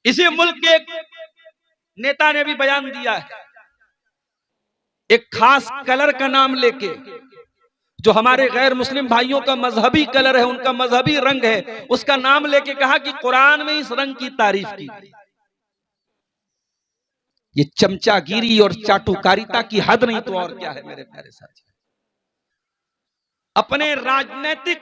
इसी मुल्क के एक नेता ने भी बयान दिया है, एक खास कलर का नाम लेके, जो हमारे गैर मुस्लिम भाइयों का मजहबी कलर है, उनका मजहबी रंग है, उसका नाम लेके कहा कि कुरान में इस रंग की तारीफ की। ये चमचागिरी और चाटुकारिता की हद नहीं तो और क्या है मेरे प्यारे साथी। अपने राजनीतिक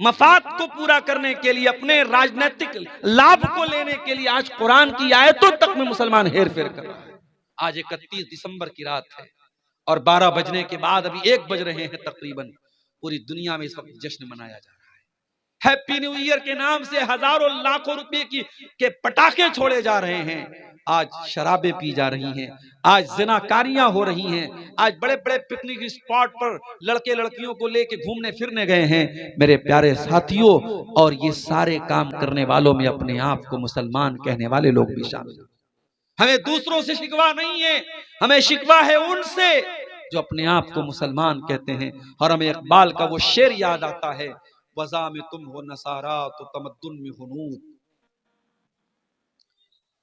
मफाद को पूरा करने के लिए, अपने राजनीतिक लाभ को लेने के लिए आज कुरान की आयतों तक में मुसलमान हेर फेर कर रहा है। आज 31 दिसंबर की रात है और 12 बजने के बाद अभी 1 बज रहे हैं तकरीबन, पूरी दुनिया में इस वक्त जश्न मनाया जा रहा है। हैप्पी न्यू ईयर के नाम से हजारों लाखों रुपए के पटाखे छोड़े जा रहे हैं। आज शराबें पी जा रही हैं, आज जिनाकारियां हो रही हैं, आज बड़े बड़े पिकनिक स्पॉट पर लड़के लड़कियों को लेके घूमने फिरने गए हैं मेरे प्यारे साथियों। और ये सारे काम करने वालों में अपने आप को मुसलमान कहने वाले लोग भी शामिल हैं। हमें दूसरों से शिकवा नहीं है, हमें शिकवा है उनसे जो अपने आप को मुसलमान कहते हैं। और हमें इकबाल का वो शेर याद आता है, वज़ा में तुम हो नसारा तो तमद्दुन में हुनूद।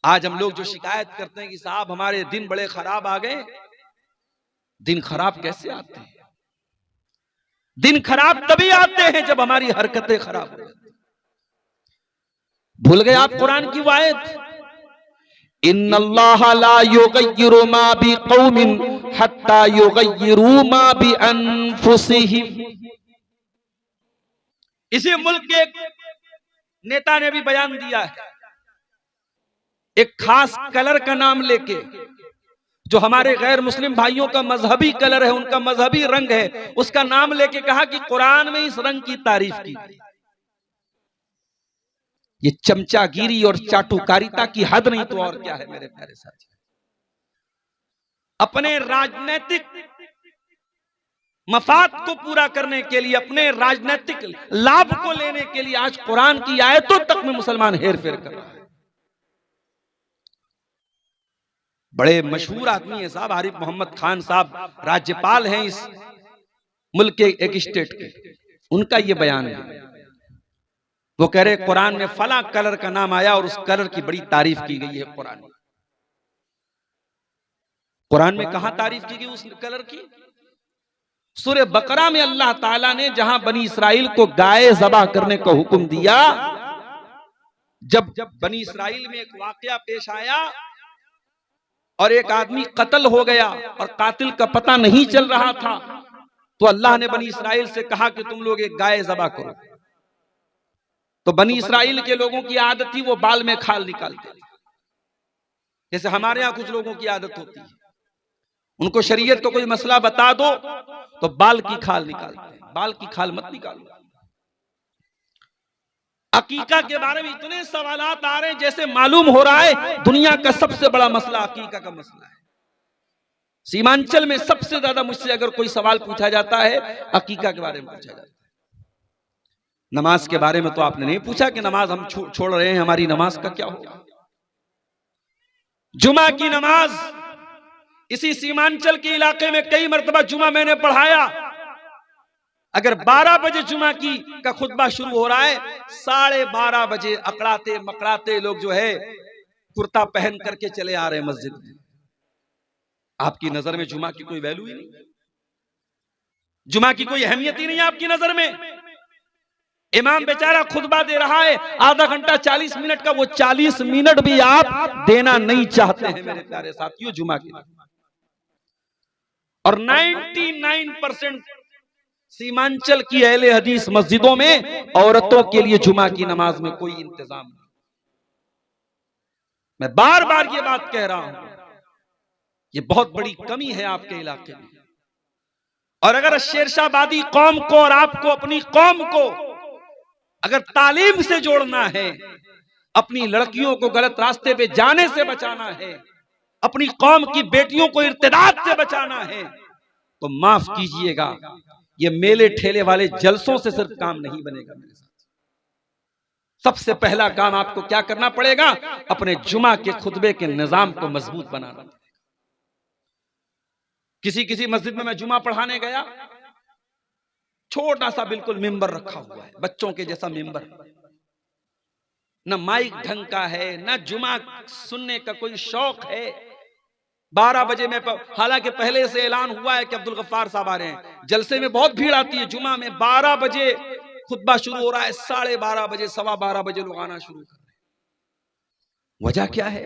आज हम लोग जो शिकायत करते हैं कि साहब हमारे दिन बड़े खराब आ गए, दिन खराब कैसे आते हैं? दिन खराब तभी आते हैं जब हमारी हरकतें खराब हो जाती हैं। भूल गए आप कुरान की आयत, इन्नल्लाह ला युगय्यिरु मा बिक़ौमिन हत्ता युगय्यिरु मा बिअनफुसिहिम। इसी मुल्क के एक नेता ने भी बयान दिया है, एक खास कलर का नाम लेके, जो हमारे गैर मुस्लिम भाइयों का मजहबी कलर है, उनका मजहबी रंग है, उसका नाम लेके कहा कि कुरान में इस रंग की तारीफ की। ये चमचागिरी और चाटुकारिता की हद नहीं तो और क्या है मेरे प्यारे साथी। अपने राजनीतिक मफाद को पूरा करने के लिए, अपने राजनीतिक लाभ को लेने के लिए आज कुरान की आयतों तक में मुसलमान हेर फेर कर रहा है। बड़े मशहूर आदमी है साहब, आरिफ मोहम्मद खान साहब राज्यपाल हैं इस मुल्क के एक स्टेट के, उनका ये बयान है। वो कह रहे कुरान में फला कलर का नाम आया और उस कलर की बड़ी तारीफ की गई है। कुरान में कहां तारीफ की गई उस कलर की? सूरह बकरा में अल्लाह ताला ने जहां बनी इसराइल को गाय ज़बा करने का हुक्म दिया, जब बनी इसराइल में एक वाकया पेश आया और एक आदमी कत्ल हो गया और कातिल का पता नहीं चल रहा था, तो अल्लाह ने बनी इसराइल से कहा कि तुम लोग एक गाय ज़बा करो। तो बनी इसराइल के लोगों की आदत थी वो बाल में खाल निकालते थे, जैसे हमारे यहां कुछ लोगों की आदत होती है, उनको शरीयत को कोई मसला बता दो तो बाल की खाल निकालते हैं। बाल की खाल मत निकालो। अकीका के बारे में इतने सवालात आ रहे हैं जैसे मालूम हो रहा है दुनिया का सबसे बड़ा मसला अकीका का मसला है। सीमांचल में सबसे ज्यादा मुझसे अगर कोई सवाल पूछा जाता है अकीका के बारे में पूछा जाता है। नमाज के बारे में तो आपने नहीं पूछा कि नमाज हम छोड़ रहे हैं, हमारी नमाज का क्या होगा? जुमा की नमाज इसी सीमांचल के इलाके में कई मरतबा जुमा मैंने पढ़ाया। अगर 12 बजे जुमा का खुतबा शुरू हो रहा है, 12:30 बजे अकड़ाते मकड़ाते लोग जो है कुर्ता पहन करके चले आ रहे हैं मस्जिद में। आपकी नजर में जुमा की कोई वैल्यू ही नहीं, जुमा की कोई अहमियत ही नहीं है आपकी नजर में। इमाम बेचारा खुतबा दे रहा है आधा घंटा 40 मिनट का, वो 40 मिनट भी आप देना नहीं चाहते हैं मेरे प्यारे साथियों जुमा के। और 99% सीमांचल की अहले हदीस मस्जिदों में औरतों के लिए जुमा की नमाज में कोई इंतजाम नहीं। मैं बार बार ये बात कह रहा हूं, ये बहुत बड़ी कमी है आपके इलाके में। और अगर शेरशाहबादी कौम को और आपको अपनी कौम को अगर तालीम से जोड़ना है, अपनी लड़कियों को गलत रास्ते पे जाने से बचाना है, अपनी कौम की बेटियों को इर्तिदाद से बचाना है, तो माफ कीजिएगा ये मेले ठेले वाले जलसों से सिर्फ काम नहीं बनेगा मेरे साथ। सबसे पहला काम आपको क्या करना पड़ेगा? अपने जुमा के खुतबे के निजाम को मजबूत बनाना पड़ेगा। किसी मस्जिद में मैं जुमा पढ़ाने गया, छोटा सा बिल्कुल मिंबर रखा हुआ है, बच्चों के जैसा मिंबर। न माइक ढंग का है, न जुमा सुनने का कोई शौक है। 12 बजे में, हालांकि पहले से ऐलान हुआ है कि अब्दुल गफ्फार साहब आ रहे हैं, जलसे में बहुत भीड़ आती है जुमा में। 12 बजे खुतबा शुरू हो रहा है, 12:30 बजे, 12:15 बजे लोग आना शुरू कर रहे हैं। वजह क्या है?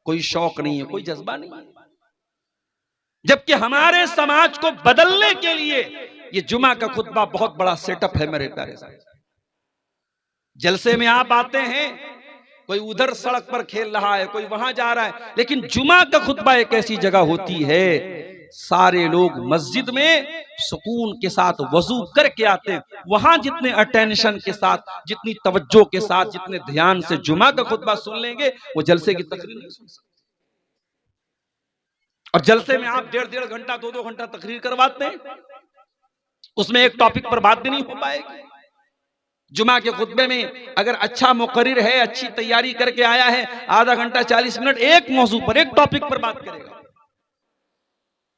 कोई शौक नहीं है, कोई जज्बा नहीं है। जबकि हमारे समाज को बदलने के लिए ये जुमा का खुतबा बहुत बड़ा सेटअप है मेरे प्यारे साहब। जलसे में आप आते हैं, कोई उधर सड़क पर खेल रहा है, कोई वहां जा रहा है, लेकिन जुमा का खुतबा एक ऐसी जगह होती है, सारे लोग मस्जिद में सुकून के साथ वजू करके आते हैं। वहां जितने अटेंशन के साथ, जितनी तवज्जो के साथ, जितने ध्यान से जुमा का खुतबा सुन लेंगे, वो जलसे की तकरीर नहीं सुन सकते। और जलसे में आप 1.5 घंटा 2-2 घंटा तकरीर करवाते हैं, उसमें एक टॉपिक पर बात भी नहीं हो पाएगी। जुमा के खुतबे में अगर अच्छा मुकर्रिर है, अच्छी तैयारी करके आया है, आधा घंटा 40 मिनट एक मौजू पर, एक टॉपिक पर बात करेगा।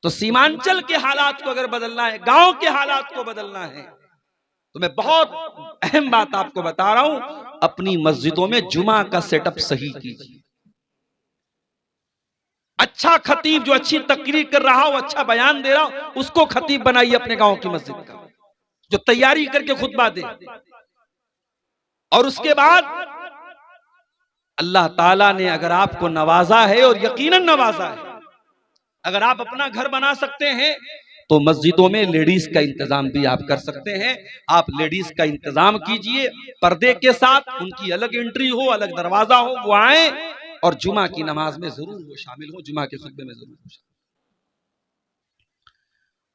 तो सीमांचल के हालात को अगर बदलना है, गांव के हालात को बदलना है, तो मैं बहुत अहम बात आपको बता रहा हूं, अपनी मस्जिदों में जुमा का सेटअप सही कीजिए। अच्छा खतीब जो अच्छी तकरीर कर रहा हो, अच्छा बयान दे रहा हो, उसको खतीब बनाइए अपने गांव की मस्जिद का, जो तैयारी करके खुतबा दे। और उसके बाद अल्लाह ताला ने अगर आपको नवाजा है, और यकीनन नवाजा है, अगर आप अपना घर बना सकते हैं तो मस्जिदों में लेडीज का इंतजाम भी आप कर सकते हैं। आप लेडीज का इंतजाम कीजिए, पर्दे के साथ, उनकी अलग एंट्री हो, अलग दरवाजा हो, वो आए और जुमा की नमाज में जरूर वो शामिल हो, जुमा के खुतबे में जरूर हो।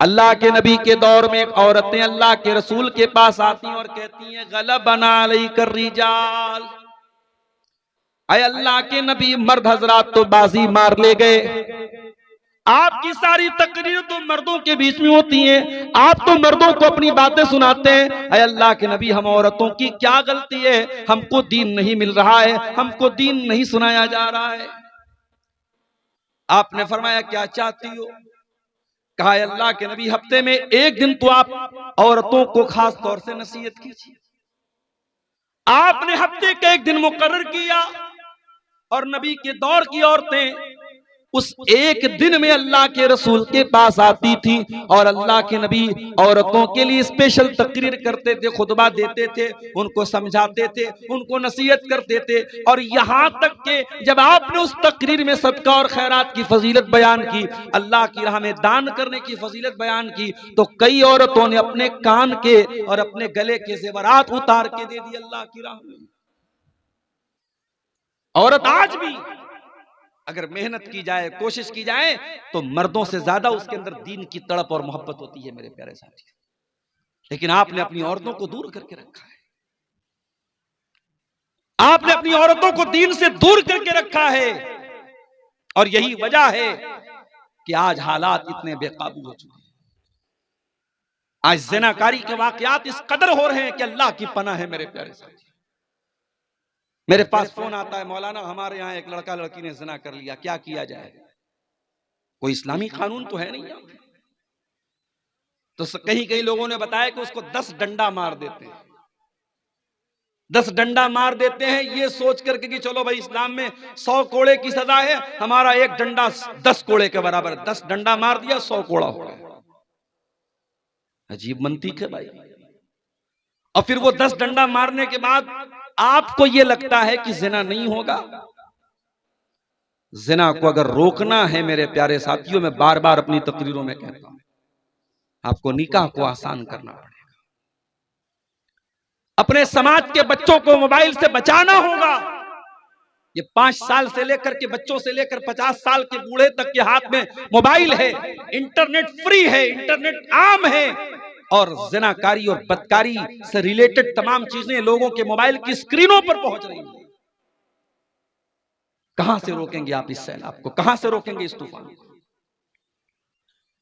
अल्लाह के नबी के दौर में एक औरतें अल्लाह के रसूल के पास आती हैं और कहती हैं, गलबना अलैकर रिजाल, अय अल्लाह के नबी, मर्द हजरात तो बाजी मार ले गए। आपकी सारी तकरीर तो मर्दों के बीच में होती है, आप तो मर्दों को अपनी बातें सुनाते हैं। अय अल्लाह के नबी, हम औरतों की क्या गलती है? हमको दीन नहीं मिल रहा है, हमको दीन नहीं सुनाया जा रहा है। आपने फरमाया, क्या चाहती हो? कहा, अल्लाह के नबी, हफ्ते में एक दिन तो आप औरतों को खास तौर से नसीहत कीजिए। आपने हफ्ते का एक दिन मुकर्रर किया, और नबी के दौर की औरतें उस एक दिन में अल्लाह के रसूल के पास आती थी, और अल्लाह के नबी औरतों के लिए स्पेशल तकरीर करते थे, खुतबा देते थे, उनको समझाते थे, उनको नसीहत करते थे। और यहां तक कि जब आपने उस तकरीर में सदका और खैरात की फजीलत बयान की, अल्लाह की राह में दान करने की फजीलत बयान की, तो कई औरतों ने अपने कान के और अपने गले के जेवरात उतार के दे दिए अल्लाह की राह में। औरत आज भी अगर मेहनत की जाए, कोशिश की जाए, तो मर्दों से ज्यादा उसके अंदर दीन की तड़प और मोहब्बत होती है मेरे प्यारे साथी। लेकिन आपने अपनी औरतों को दूर करके रखा है, आपने अपनी औरतों को दीन से दूर करके रखा है, और यही वजह है कि आज हालात इतने बेकाबू हो चुके हैं। आज ज़िनाकारी के वाकयात इस कदर हो रहे हैं कि अल्लाह की पनाह है मेरे प्यारे साथी। मेरे पास फोन आता है, मौलाना हमारे यहाँ एक लड़का लड़की ने ज़िना कर लिया, क्या किया जाए? कोई इस्लामी कानून तो है नहीं। तो कहीं कहीं लोगों ने बताया कि उसको 10 डंडा मार देते हैं, 10 डंडा मार देते हैं, ये सोच करके कि चलो भाई इस्लाम में 100 कोड़े की सजा है, हमारा एक डंडा 10 कोड़े के बराबर, 10 डंडा मार दिया 100 कोड़ा हो गया। अजीब मंतीक है भाई। और फिर वो 10 डंडा मारने के बाद आपको ये लगता है कि जिना नहीं होगा। जिना को अगर रोकना है मेरे प्यारे साथियों, मैं बार बार अपनी तकरीरों में कहता हूं, आपको निकाह को आसान करना पड़ेगा। अपने समाज के बच्चों को मोबाइल से बचाना होगा। ये 5 साल से लेकर के बच्चों से लेकर 50 साल के बूढ़े तक के हाथ में मोबाइल है, इंटरनेट फ्री है, इंटरनेट आम है, और ज़िनाकारी और बदकारी से रिलेटेड तमाम चीजें लोगों के मोबाइल की स्क्रीनों पर पहुंच रही हैं। कहां से रोकेंगे आप इस सैलाब को? कहां से रोकेंगे इस तूफान को?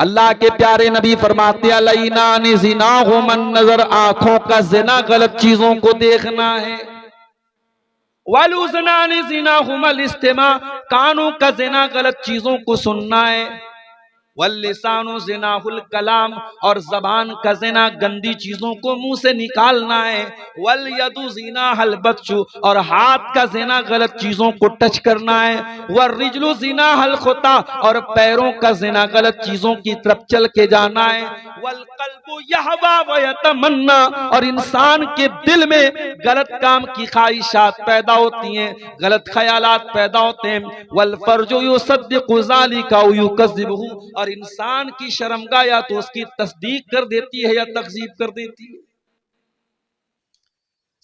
अल्लाह के प्यारे नबी फरमाते, अलैनान ज़िनाहु मन नजर, आंखों का ज़िना गलत चीजों को देखना है। वलुज़नान ज़िनाहुमल इस्तिमा, कानों का ज़िना गलत चीजों को सुनना है। वल्लिसानु ज़िनाहुल कलाम, और जबान का ज़िना गंदी चीजों को मुंह से निकालना है। वल यदु ज़िनाहल बत्शु, और हाथ का ज़िना गलत चीजों को टच करना है। वर्रिजलु ज़िनाहल खुता, और पैरों का ज़िना गलत चीजों की तरफ चल के जाना है। वल कल्बु यहवा व यतमन्ना, और इंसान के दिल में गलत काम की ख्वाहिशात पैदा होती हैं, गलत ख्यालात पैदा होते हैं। वल फर्जु युसद्दिकु ज़ालिका व युकज़्ज़िबुहु, और इंसान की शर्मगाह या तो उसकी तस्दीक कर देती है या तकज़ीब कर देती है।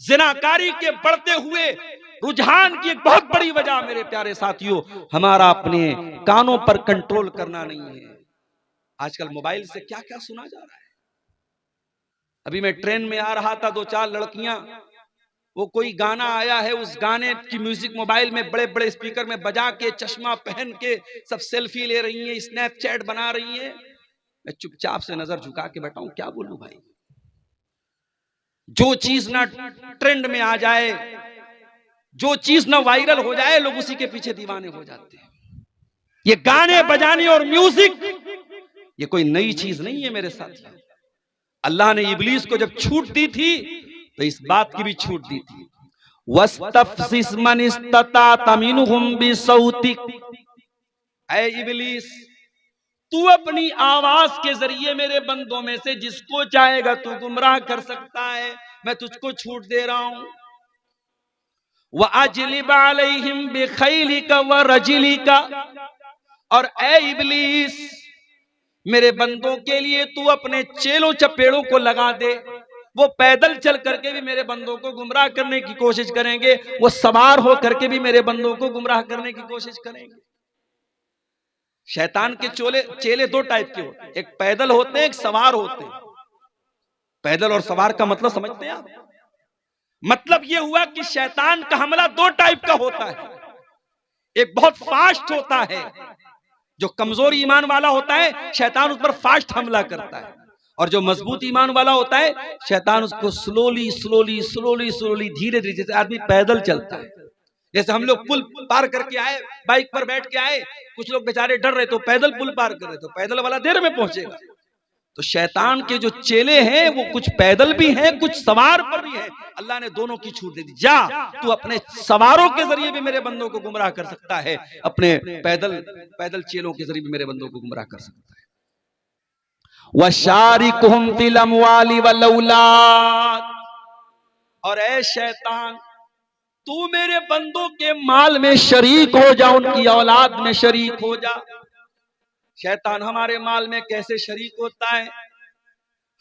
ज़िनाकारी के बढ़ते हुए रुझान की एक बहुत बड़ी वजह मेरे प्यारे साथियों, हमारा अपने कानों पर कंट्रोल करना नहीं है। आजकल मोबाइल से क्या क्या सुना जा रहा है। अभी मैं ट्रेन में आ रहा था, दो चार लड़कियां, वो कोई गाना आया है, उस गाने की म्यूजिक मोबाइल में बड़े बड़े स्पीकर में बजा के, चश्मा पहन के सब सेल्फी ले रही हैं, स्नैपचैट बना रही हैं। मैं चुपचाप से नजर झुका के बैठा हूं, क्या बोलूं भाई। जो चीज ना ट्रेंड में आ जाए, जो चीज ना वायरल हो जाए, लोग उसी के पीछे दीवाने हो जाते हैं। ये गाने बजाने और म्यूजिक ये कोई नई चीज नहीं है मेरे साथ। अल्लाह ने इब्लीस को जब छूट दी थी तो इस बात की भी छूट दी थी, वस्तफ़्सिस मन इस्तता मिनहुम बिसौतिक। ऐ इब्लीस, तू अपनी आवाज के जरिए मेरे बंदों में से जिसको चाहेगा तू गुमराह कर सकता है, मैं तुझको छूट दे रहा हूं। व अजलिब अलैहिम बिखैलिका व रजिलिका, और ऐ इब्लीस, मेरे बंदों के लिए तू अपने चेलों चपेड़ों को लगा दे। वो पैदल चल करके भी मेरे बंदों को गुमराह करने की कोशिश करेंगे, वो सवार हो करके भी मेरे बंदों को गुमराह करने की कोशिश करेंगे। शैतान के चेले दो टाइप के होते हैं, एक पैदल होते हैं, एक सवार होते हैं। पैदल और सवार का मतलब समझते हैं आप? मतलब ये हुआ कि शैतान का हमला दो टाइप का होता है। एक बहुत फास्ट होता है, जो कमजोर ईमान वाला होता है शैतान उस पर फास्ट हमला करता है, और जो मजबूत ईमान वाला होता है शैतान उसको स्लोली स्लोली स्लोली स्लोली धीरे धीरे, जैसे आदमी पैदल चलता है। जैसे हम लोग पुल पार करके आए, बाइक पर बैठ के आए, कुछ लोग बेचारे डर रहे तो पैदल पुल पार कर रहे, तो पैदल वाला देर में पहुंचेगा। तो शैतान के जो चेले हैं वो कुछ पैदल भी हैं, कुछ सवार पर भी हैं। अल्लाह ने दोनों की छूट दे दी, जा तू अपने सवारों के जरिए भी मेरे बंदों को गुमराह कर सकता है, अपने पैदल चेलों के जरिए भी मेरे बंदों को गुमराह कर सकता है। वशारिकुहुम फिल अमवाली वल औलाद, और ऐ शैतान, तू मेरे बंदों के माल में शरीक हो जा, उनकी औलाद में शरीक हो जा। शैतान हमारे माल में कैसे शरीक होता है?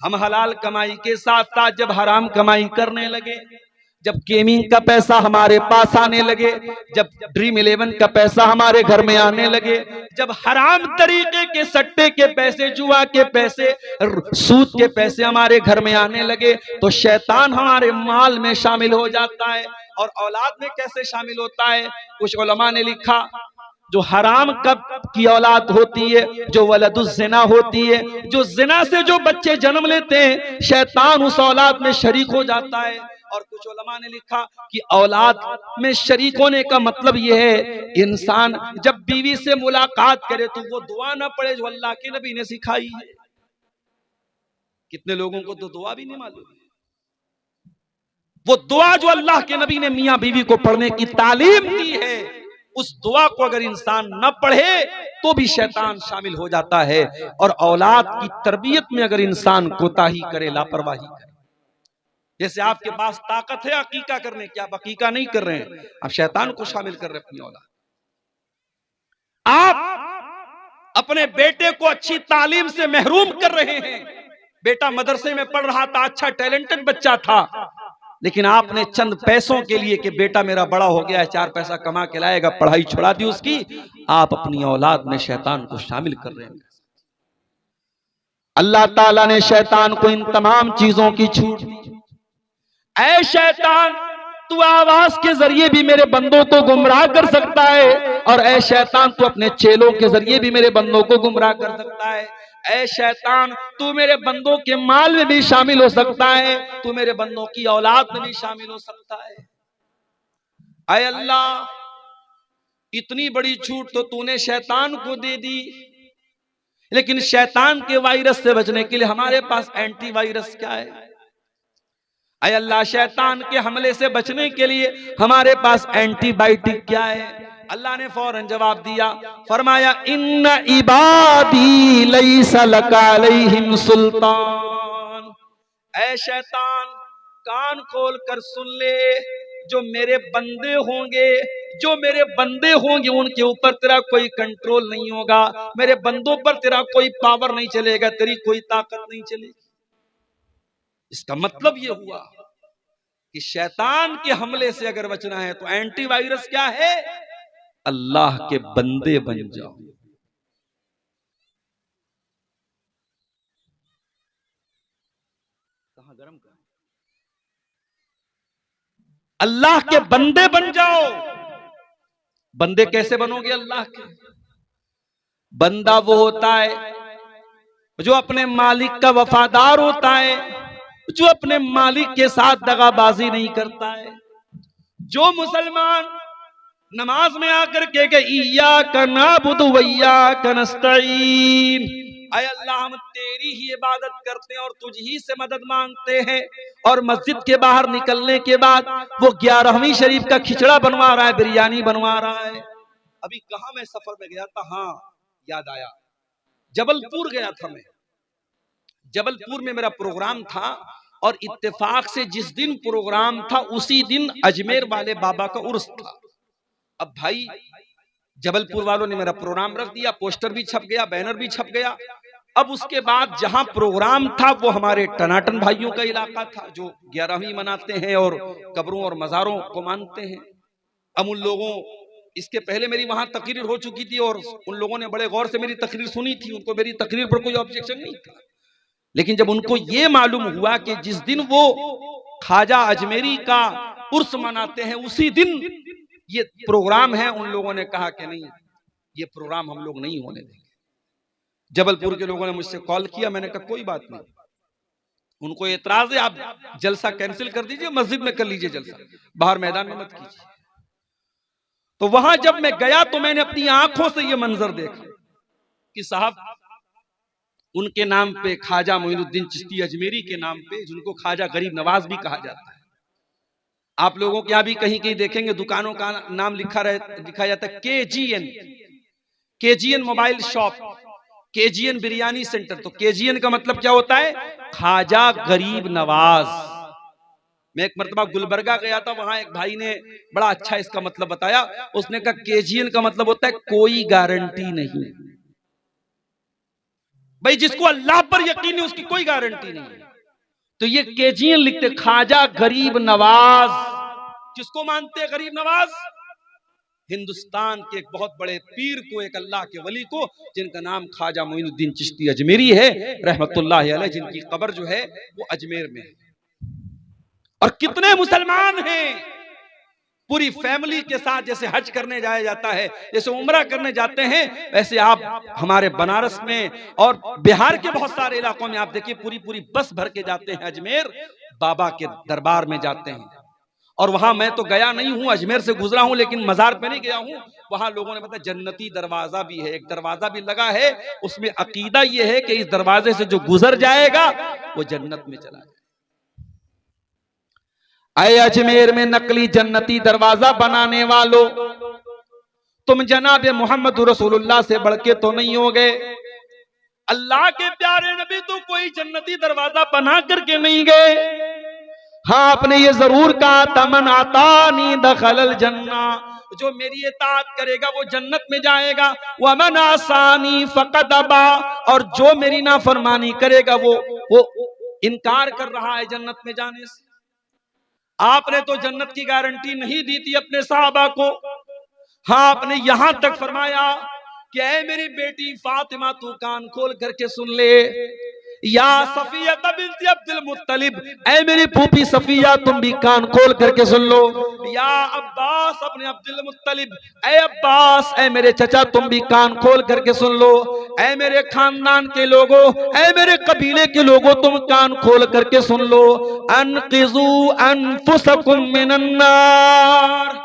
हम हलाल कमाई के साथ साथ जब हराम कमाई करने लगे, जब गेमिंग का पैसा हमारे पास आने लगे, जब ड्रीम 11 का पैसा हमारे घर में आने लगे, जब हराम तरीके के सट्टे के पैसे, जुआ के पैसे, सूद के पैसे हमारे घर में आने लगे, तो शैतान हमारे माल में शामिल हो जाता है। और औलाद में कैसे शामिल होता है? कुछ उलमा ने लिखा, जो हराम कब की औलाद होती है, जो वलदुज़्ज़िना होती है, जो जिना से जो बच्चे जन्म लेते हैं, शैतान उस औलाद में शरीक हो जाता है। और कुछ उलमा ने लिखा कि औलाद में शरीक होने का मतलब यह है, इंसान जब बीवी से मुलाकात करे तो वो दुआ ना पढ़े जो अल्लाह के नबी ने सिखाई है। कितने लोगों को तो दुआ भी नहीं मालूम, वो दुआ जो अल्लाह के नबी ने मियां बीवी को पढ़ने की तालीम दी है, उस दुआ को अगर इंसान न पढ़े तो भी शैतान शामिल हो जाता है। और औलाद की तरबियत में अगर इंसान कोताही करे, लापरवाही करे, जैसे आपके पास ताकत है अकीका करने की, आप अकीका नहीं कर रहे हैं, आप शैतान को शामिल कर रहे हैं अपनी औलाद। आप अपने बेटे को अच्छी तालीम से महरूम कर रहे हैं। बेटा मदरसे में पढ़ रहा था, अच्छा टैलेंटेड बच्चा था, लेकिन आपने चंद पैसों के लिए कि बेटा मेरा बड़ा हो गया है, 4 पैसा कमा के लाएगा, पढ़ाई छुड़ा दी उसकी, आप अपनी औलाद में शैतान को शामिल कर रहे हैं। अल्लाह ताला ने शैतान को इन तमाम चीजों की छूट दी। ऐ शैतान, तू आवाज के जरिए भी मेरे बंदों को गुमराह कर सकता है, और ऐ शैतान, तू अपने चेलों के जरिए भी मेरे बंदों को गुमराह कर सकता है। ऐ शैतान, तू मेरे बंदों के माल में भी शामिल हो सकता है, तू मेरे बंदों की औलाद में भी शामिल हो सकता है। ऐ अल्लाह, इतनी बड़ी छूट तो तूने शैतान को दे दी, लेकिन शैतान के वायरस से बचने के लिए हमारे पास एंटी वायरस क्या है? अय अल्लाह, शैतान के हमले से बचने के लिए हमारे पास एंटीबायोटिक क्या है? अल्लाह ने फौरन जवाब दिया, फरमाया इन्ना इबादी लैसा लका अलैहिम सुल्तान। ऐ शैतान, कान खोल कर सुन ले, जो मेरे बंदे होंगे उनके ऊपर तेरा कोई कंट्रोल नहीं होगा, मेरे बंदों पर तेरा कोई पावर नहीं चलेगा, तेरी कोई ताकत नहीं चलेगी। इसका मतलब यह हुआ कि शैतान के हमले से अगर बचना है तो एंटीवायरस क्या है? अल्लाह के बंदे बन जाओ। कहां गरम कर, अल्लाह के बंदे बन जाओ। बंदे कैसे बनोगे अल्लाह के? बंदा वो होता है जो अपने मालिक का वफादार होता है, जो अपने मालिक के साथ दगाबाजी नहीं करता है। जो मुसलमान नमाज में आकर के इय्याका नअबुदु व इय्याका नस्तईन, ऐ अल्लाह हम तेरी ही इबादत करते हैं और तुझ ही से मदद मांगते हैं, और मस्जिद के बाहर निकलने के बाद वो 11वीं शरीफ का खिचड़ा बनवा रहा है, बिरयानी बनवा रहा है। अभी कहा मैं सफर में गया था, हाँ याद आया, जबलपुर गया था मैं। जबलपुर में मेरा प्रोग्राम था और इत्तेफाक से जिस दिन प्रोग्राम था उसी दिन अजमेर वाले बाबा का उर्स था। अब भाई जबलपुर वालों ने मेरा प्रोग्राम रख दिया, पोस्टर भी छप गया, बैनर भी छप गया। अब उसके बाद जहां प्रोग्राम था वो हमारे टनाटन भाइयों का इलाका था, जो 11वीं मनाते हैं और कब्रों और मजारों को मानते हैं। अब उन लोगों, इसके पहले मेरी वहां तकरीर हो चुकी थी और उन लोगों ने बड़े गौर से मेरी तकरीर सुनी थी, उनको मेरी तकरीर पर कोई ऑब्जेक्शन नहीं था। लेकिन जब उनको ये मालूम हुआ कि जिस दिन वो ख्वाजा अजमेरी का उर्स मनाते हैं उसी दिन ये प्रोग्राम है, उन लोगों ने कहा कि नहीं, ये प्रोग्राम हम लोग नहीं होने देंगे। जबलपुर के लोगों ने मुझसे कॉल किया, मैंने कहा कोई बात नहीं, उनको एतराज है, आप जलसा कैंसिल कर दीजिए, मस्जिद में कर लीजिए जलसा, बाहर मैदान में मत कीजिए। तो वहां जब मैं गया तो मैंने अपनी आंखों से ये मंजर देखा कि साहब उनके नाम पे ख्वाजा मोइनुद्दीन चिश्ती अजमेरी के नाम पे, जिनको ख्वाजा गरीब नवाज भी कहा जाता है, आप लोगों के यहां भी कहीं कहीं देखेंगे दुकानों का नाम लिखा जाता है KGN mobile shop, KGN biryani centre. तो केजीएन का मतलब क्या होता है? ख्वाजा गरीब नवाज। मैं एक मरतबा गुलबर्गा गया था, वहां एक भाई ने बड़ा अच्छा इसका मतलब बताया। उसने कहा केजीएन का मतलब होता है कोई गारंटी नहीं। भाई जिसको अल्लाह पर यकीन है उसकी कोई गारंटी नहीं है। तो ये केजीएन लिखते ख्वाजा गरीब नवाज, किसको मानते हैं गरीब नवाज? हिंदुस्तान के एक बहुत बड़े पीर को, एक अल्लाह के वली को, जिनका नाम ख्वाजा मोइनुद्दीन चिश्ती अजमेरी है रहमतुल्लाह अलैह, जिनकी कब्र जो है वो अजमेर में है। और कितने मुसलमान हैं पूरी फैमिली के साथ, जैसे हज करने जाया जाता है, जैसे उम्रा करने जाते हैं, वैसे आप हमारे बनारस में और बिहार के बहुत सारे इलाकों में आप देखिए पूरी पूरी बस भर के जाते हैं, अजमेर बाबा के दरबार में जाते हैं। और वहां मैं तो गया नहीं हूं, अजमेर से गुजरा हूं, लेकिन मजार पे नहीं गया हूं। वहां लोगों ने बताया जन्नती दरवाजा भी है, एक दरवाजा भी लगा है, उसमें अकीदा यह है कि इस दरवाजे से जो गुजर जाएगा वो जन्नत में चला जाएगा। आए अजमेर में नकली जन्नती दरवाजा बनाने वालों, तुम जनाब मोहम्मद रसूलुल्लाह से बढ़ के तो नहीं हो गए। अल्लाह के प्यारे नबी तो कोई जन्नती दरवाजा बना करके नहीं गए। हाँ, आपने ये जरूर कहा तमन आतानी दखलल जन्ना, जो मेरी इताअत करेगा वो जन्नत में जाएगा। वमन आसानी फकद अबा, और जो मेरी नाफरमानी करेगा वो इनकार कर रहा है जन्नत में जाने से। आपने तो जन्नत की गारंटी नहीं दी थी अपने साहबा को। हाँ, आपने यहां तक फरमाया कि ऐ मेरी बेटी फातिमा तू कान खोल करके सुन ले, या सफिया बिन्त अब्दुल मुत्तलिब, ऐ मेरी फूफी सफिया तुम भी कान खोल करके सुन लो, या अब्बास अपने अब्दुल मुत्तलिब, ऐ अब्बास ऐ मेरे चचा तुम भी कान खोल करके सुन लो, ऐ मेरे खानदान के लोगों, ऐ मेरे कबीले के लोगों तुम कान खोल करके सुन लो, अनकिजू अनफुसकुम मिनन नार,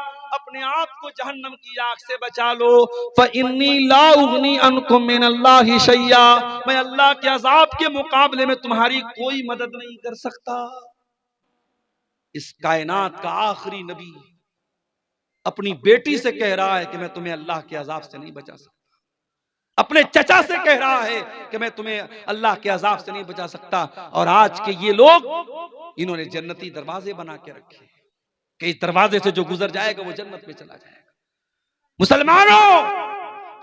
अपने आप को जहन्नम की आग से बचा लो। फ़इन्नी ला उगनी अनकुम मिनल्लाहि शैया, मैं अल्लाह के अज़ाब के मुकाबले में तुम्हारी कोई मदद नहीं कर सकता। इस कायनात का आखिरी नबी अपनी बेटी से कह रहा है कि मैं तुम्हें अल्लाह के अज़ाब से नहीं बचा सकता। अपने चचा से कह रहा है कि मैं तुम्हें अल्लाह के अज़ाब से नहीं बचा सकता। और आज के ये लोग, इन्होंने जन्नती दरवाजे बना के रखे कि इस दरवाजे से जो गुजर जाएगा वो जन्नत में चला जाएगा। मुसलमानों,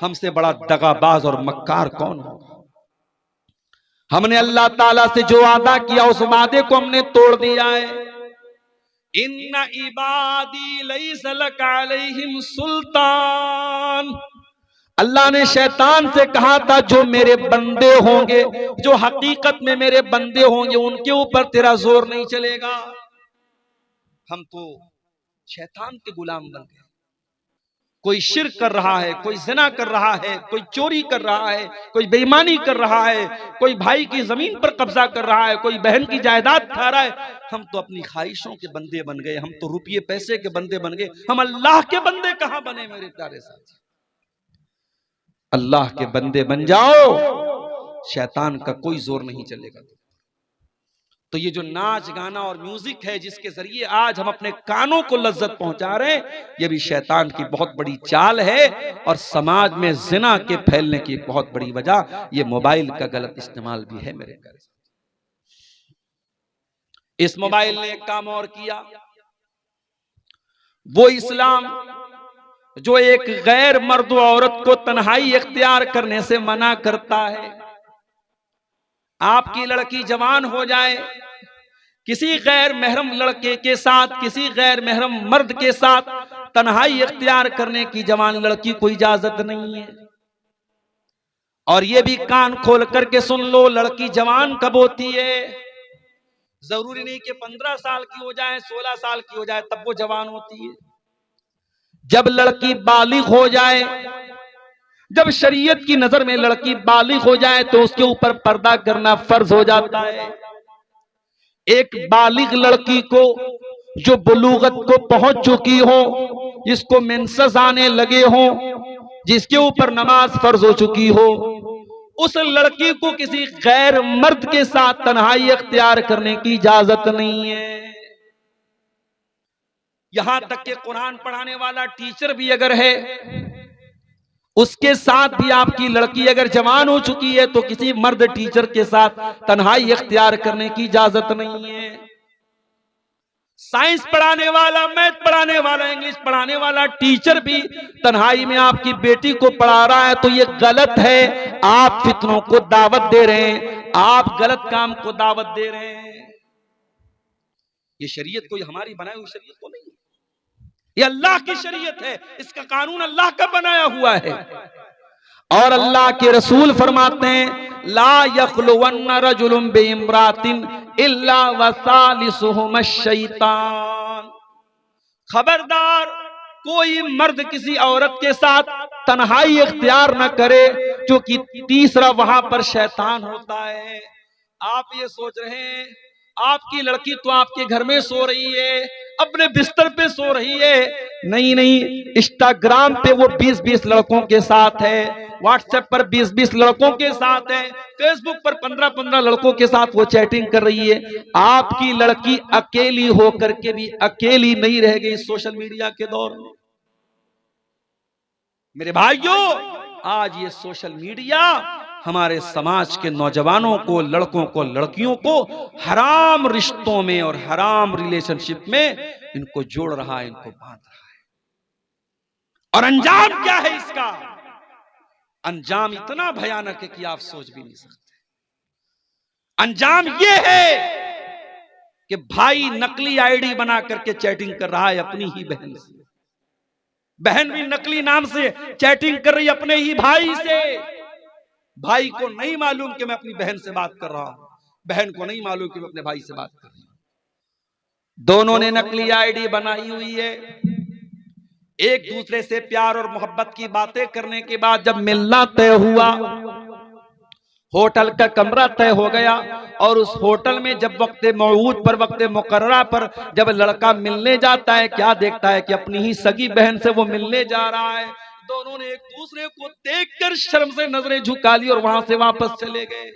हमसे बड़ा दगाबाज और मक्कार कौन होगा? हमने अल्लाह ताला से जो वादा किया उस वादे को हमने तोड़ दिया है। इन्ना इबादी लैसा लका अलैहिम सुल्तान, अल्लाह ने शैतान से कहा था जो मेरे बंदे होंगे, जो हकीकत में मेरे बंदे होंगे, उनके ऊपर तेरा जोर नहीं चलेगा। हम तो शैतान के गुलाम बन गए। कोई शिर्क कर रहा है, कोई ज़िना कर रहा है, कोई चोरी कर रहा है, कोई बेईमानी कर रहा है, कोई भाई की जमीन पर कब्जा कर रहा है, कोई बहन की जायदाद खा रहा है। हम तो अपनी ख्वाहिशों के बंदे बन गए, हम तो रुपये पैसे के बंदे बन गए। हम अल्लाह के बंदे कहां बने मेरे प्यारे साथी? अल्लाह के बंदे बन जाओ, शैतान का कोई जोर नहीं चलेगा। तो ये जो नाच गाना और म्यूजिक है जिसके जरिए आज हम अपने कानों को लज्जत पहुंचा रहे हैं, ये भी शैतान की बहुत बड़ी चाल है। और समाज में जिना के फैलने की बहुत बड़ी वजह ये मोबाइल का गलत इस्तेमाल भी है मेरे घर। इस मोबाइल ने एक काम और किया, वो इस्लाम जो एक गैर मर्द औरत को तन्हाई इख्तियार करने से मना करता है। आपकी लड़की जवान हो जाए, किसी गैर महरम लड़के के साथ, किसी गैर महरम मर्द के साथ तन्हाई इख्तियार करने की जवान लड़की को इजाजत नहीं है। और ये भी कान खोल करके सुन लो, लड़की जवान कब होती है? जरूरी नहीं कि 15 साल की हो जाए, 16 साल की हो जाए तब वो जवान होती है। जब लड़की बालिग हो जाए, जब शरीयत की नजर में लड़की बालिग हो जाए तो उसके ऊपर पर्दा करना फर्ज हो जाता है। एक बालिग लड़की को जो बुलूगत को पहुंच चुकी हो, जिसको मेंसेस आने लगे हो, जिसके ऊपर नमाज फर्ज हो चुकी हो, उस लड़की को किसी गैर मर्द के साथ तन्हाई इख्तियार करने की इजाजत नहीं है। यहां तक कि कुरान पढ़ाने वाला टीचर भी अगर है, उसके साथ भी आपकी लड़की अगर जवान हो चुकी है तो किसी मर्द टीचर के साथ तन्हाई इख्तियार करने की इजाजत नहीं है। साइंस पढ़ाने वाला, मैथ पढ़ाने वाला, इंग्लिश पढ़ाने वाला टीचर भी तन्हाई में आपकी बेटी को पढ़ा रहा है तो ये गलत है। आप फितनों को दावत दे रहे हैं, आप गलत काम को दावत दे रहे हैं। ये शरीयत कोई हमारी बनाई हुई शरीयत तो नहीं, ये अल्लाह की शरीयत है, इसका कानून अल्लाह का बनाया हुआ है। और अल्लाह के रसूल फरमाते हैं, ला यख्लुवन्ना रजुलुम बिइम्रातिन इल्ला वसालिसुहुम शैतान, खबरदार कोई मर्द किसी औरत के साथ तन्हाई इख्तियार न करे जो कि तीसरा वहां पर शैतान होता है। आप ये सोच रहे हैं आपकी लड़की तो आपके घर में सो रही है, अपने बिस्तर पे सो रही है। नहीं नहीं, इंस्टाग्राम पे वो 20-20 लड़कों के साथ है, व्हाट्सएप पर 20-20 लड़कों के साथ है, फेसबुक पर 15-15 लड़कों के साथ वो चैटिंग कर रही है। आपकी लड़की अकेली होकर के भी अकेली नहीं रह गई सोशल मीडिया के दौर में। मेरे भाइयों, आज ये सोशल मीडिया हमारे समाज के नौजवानों को, लड़कों को, लड़कियों को हराम रिश्तों में और हराम रिलेशनशिप में इनको जोड़ रहा है, इनको बांध रहा है। और अंजाम क्या है इसका? अंजाम इतना भयानक है कि आप सोच भी नहीं सकते। अंजाम यह है कि भाई नकली आईडी बना करके चैटिंग कर रहा है अपनी ही बहन से, बहन भी नकली नाम से चैटिंग कर रही है अपने ही भाई से। भाई को नहीं मालूम कि मैं अपनी बहन से बात कर रहा हूं, बहन को नहीं मालूम कि मैं अपने भाई से बात कर रही हूं। दोनों ने नकली आईडी बनाई हुई है। एक दूसरे से प्यार और मोहब्बत की बातें करने के बाद जब मिलना तय हुआ, होटल का कमरा तय हो गया और उस होटल में जब वक्त मौऊद पर, वक्त मुकर्ररा पर जब लड़का मिलने जाता है, क्या देखता है कि अपनी ही सगी बहन से वो मिलने जा रहा है। दोनों ने एक दूसरे को देखकर शर्म से नजरें झुका ली और वहां से वापस चले गए।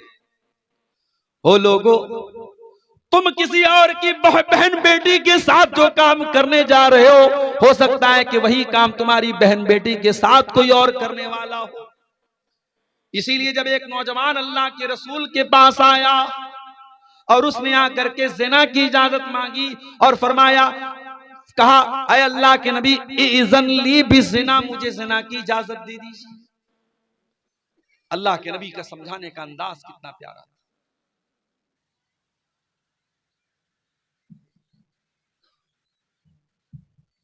हो लोगों, तुम किसी और की बहन बेटी के साथ जो काम करने जा रहे हो सकता है कि वही काम तुम्हारी बहन बेटी के साथ कोई और करने वाला हो। इसीलिए जब एक नौजवान अल्लाह के रसूल के पास आया और उसने आकर के ज़िना की इजाजत मांगी और फरमाया, कहा, अय अल्लाह के नबी, इज़न ली बिज़िना, मुझे ज़िना की इजाजत दे दीजिए। अल्लाह के नबी का समझाने का अंदाज कितना प्यारा था।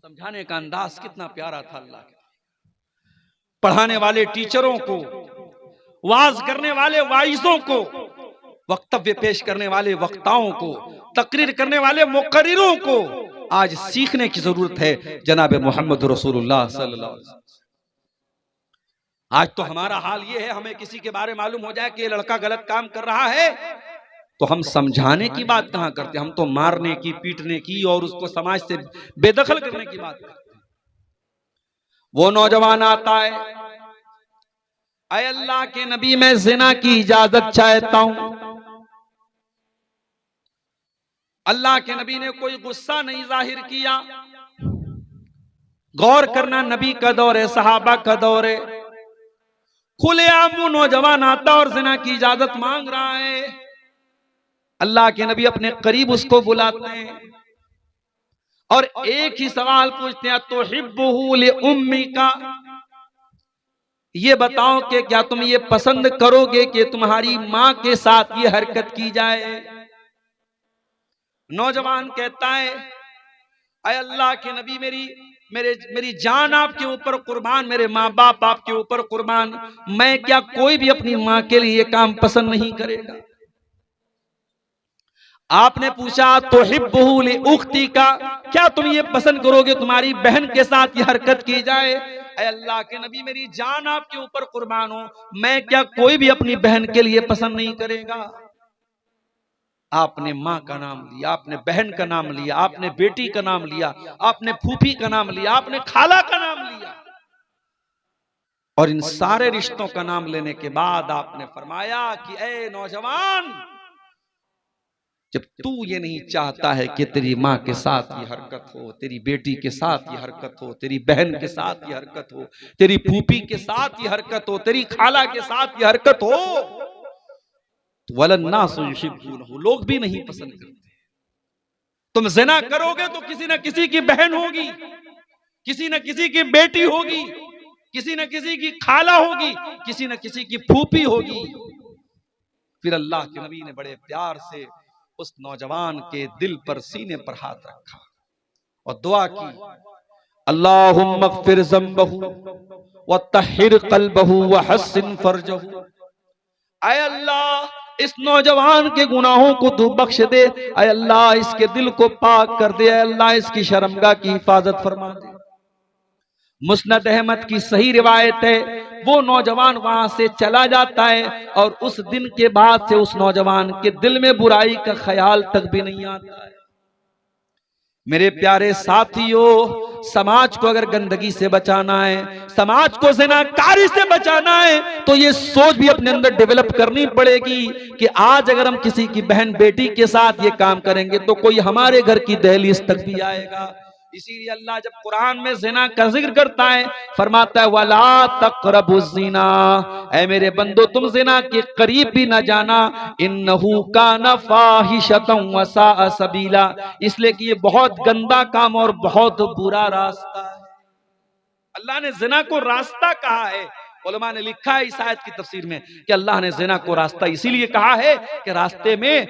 समझाने का अंदाज कितना प्यारा था अल्लाह के। पढ़ाने वाले टीचरों को, वाज करने वाले वाइजों को, वक्तव्य पेश करने वाले वक्ताओं को, तकरीर करने वाले मुकर्रिरों को आज सीखने की जरूरत है जनाब मोहम्मद रसूलुल्लाह सल्लल्लाहु अलैहि वसल्लम। आज तो हमारा हाल ये है, हमें किसी के बारे में मालूम हो जाए कि ये लड़का गलत काम कर रहा है तो हम समझाने की बात कहां करते, हम तो मारने की, पीटने की और उसको समाज से बेदखल करने की बात करते। वो नौजवान आता है, अय अल्लाह के नबी, मैं ज़िना की इजाजत चाहता हूं। अल्लाह के नबी ने कोई गुस्सा नहीं जाहिर किया। गौर करना, नबी का दौर है, सहाबा का दौर है, खुलेआम वो नौजवान आता और ज़िना की इजाजत मांग रहा है। अल्लाह के नबी अपने करीब उसको बुलाते हैं और एक ही सवाल पूछते हैं, तो हिब्बुहु लि उम्मिका, ये बताओ कि क्या तुम ये पसंद करोगे कि तुम्हारी मां के साथ ये हरकत की जाए। नौजवान कहता है, अय अल्लाह के नबी, मेरी जान आपके ऊपर कुर्बान, मेरे माँ बाप आपके ऊपर कुर्बान, मैं क्या कोई भी अपनी मां के लिए ये काम पसंद नहीं करेगा। आपने पूछा, तो हिब्बुहु लि उख्ती का, क्या तुम ये पसंद करोगे तुम्हारी बहन के साथ ये हरकत की जाए। ऐ अल्लाह के नबी, मेरी जान आपके ऊपर कुर्बान हो, मैं क्या कोई भी अपनी बहन के लिए पसंद नहीं करेगा। आपने मां का नाम लिया, आपने बहन का नाम लिया, आपने बेटी का नाम लिया, आपने फूफी का नाम लिया, आपने खाला का नाम लिया और इन सारे रिश्तों का नाम लेने के बाद आपने फरमाया कि ऐ नौजवान, जब तू ये नहीं चाहता है कि तेरी माँ के साथ ये हरकत हो, तेरी बेटी के साथ ये हरकत हो, तेरी बहन के साथ ये हरकत हो, तेरी फूफी के साथ ये हरकत हो, तेरी खाला के साथ ये हरकत हो, तो वलन्नासु युहिब्बूनहु, लोग भी नहीं पसंद करते। तुम ज़िना करोगे तो किसी न किसी की बहन होगी, किसी न किसी की बेटी होगी, किसी न किसी की खाला होगी, किसी न किसी की फूफी होगी। फिर अल्लाह के नबी ने बड़े प्यार से उस नौजवान के दिल पर, सीने पर हाथ रखा और दुआ की, अल्लाहुम्मा ग़फ़िर ज़ंबहु व तहिर क़ल्बहु व हस्सिन फ़रजहु। ऐ अल्लाह, इस नौजवान के गुनाहों को तू बख्श दे, ऐ अल्लाह इसके दिल को पाक कर दे, ऐ अल्लाह इसकी शर्मगाह की हिफाजत फरमा दे। मुस्नद अहमद की सही रिवायत है, वो नौजवान वहां से चला जाता है और उस दिन के बाद से उस नौजवान के दिल में बुराई का ख्याल तक भी नहीं आता है। मेरे प्यारे साथियों, समाज को अगर गंदगी से बचाना है, समाज को ज़िनाकारी से बचाना है, तो ये सोच भी अपने अंदर डेवलप करनी पड़ेगी कि आज अगर हम किसी की बहन बेटी के साथ ये काम करेंगे तो कोई हमारे घर की दहलीज तक भी आएगा। इसीलिए अल्लाह जब कुरान में ज़िना का जिक्र करता है, फरमाता है, वला तक़रबुज़्ज़िना, ऐ मेरे बंदो तुम ज़िना के करीब भी ना जाना, इन्नहु काना फ़ाहिशतन व साअ सबीला, इसलिए कि ये बहुत गंदा काम और बहुत बुरा रास्ता है। अल्लाह ने ज़िना को रास्ता कहा है। उलमा ने लिखा है इस आयत की तफसीर में कि अल्लाह ने ज़िना को रास्ता इसीलिए कहा है कि रास्ते में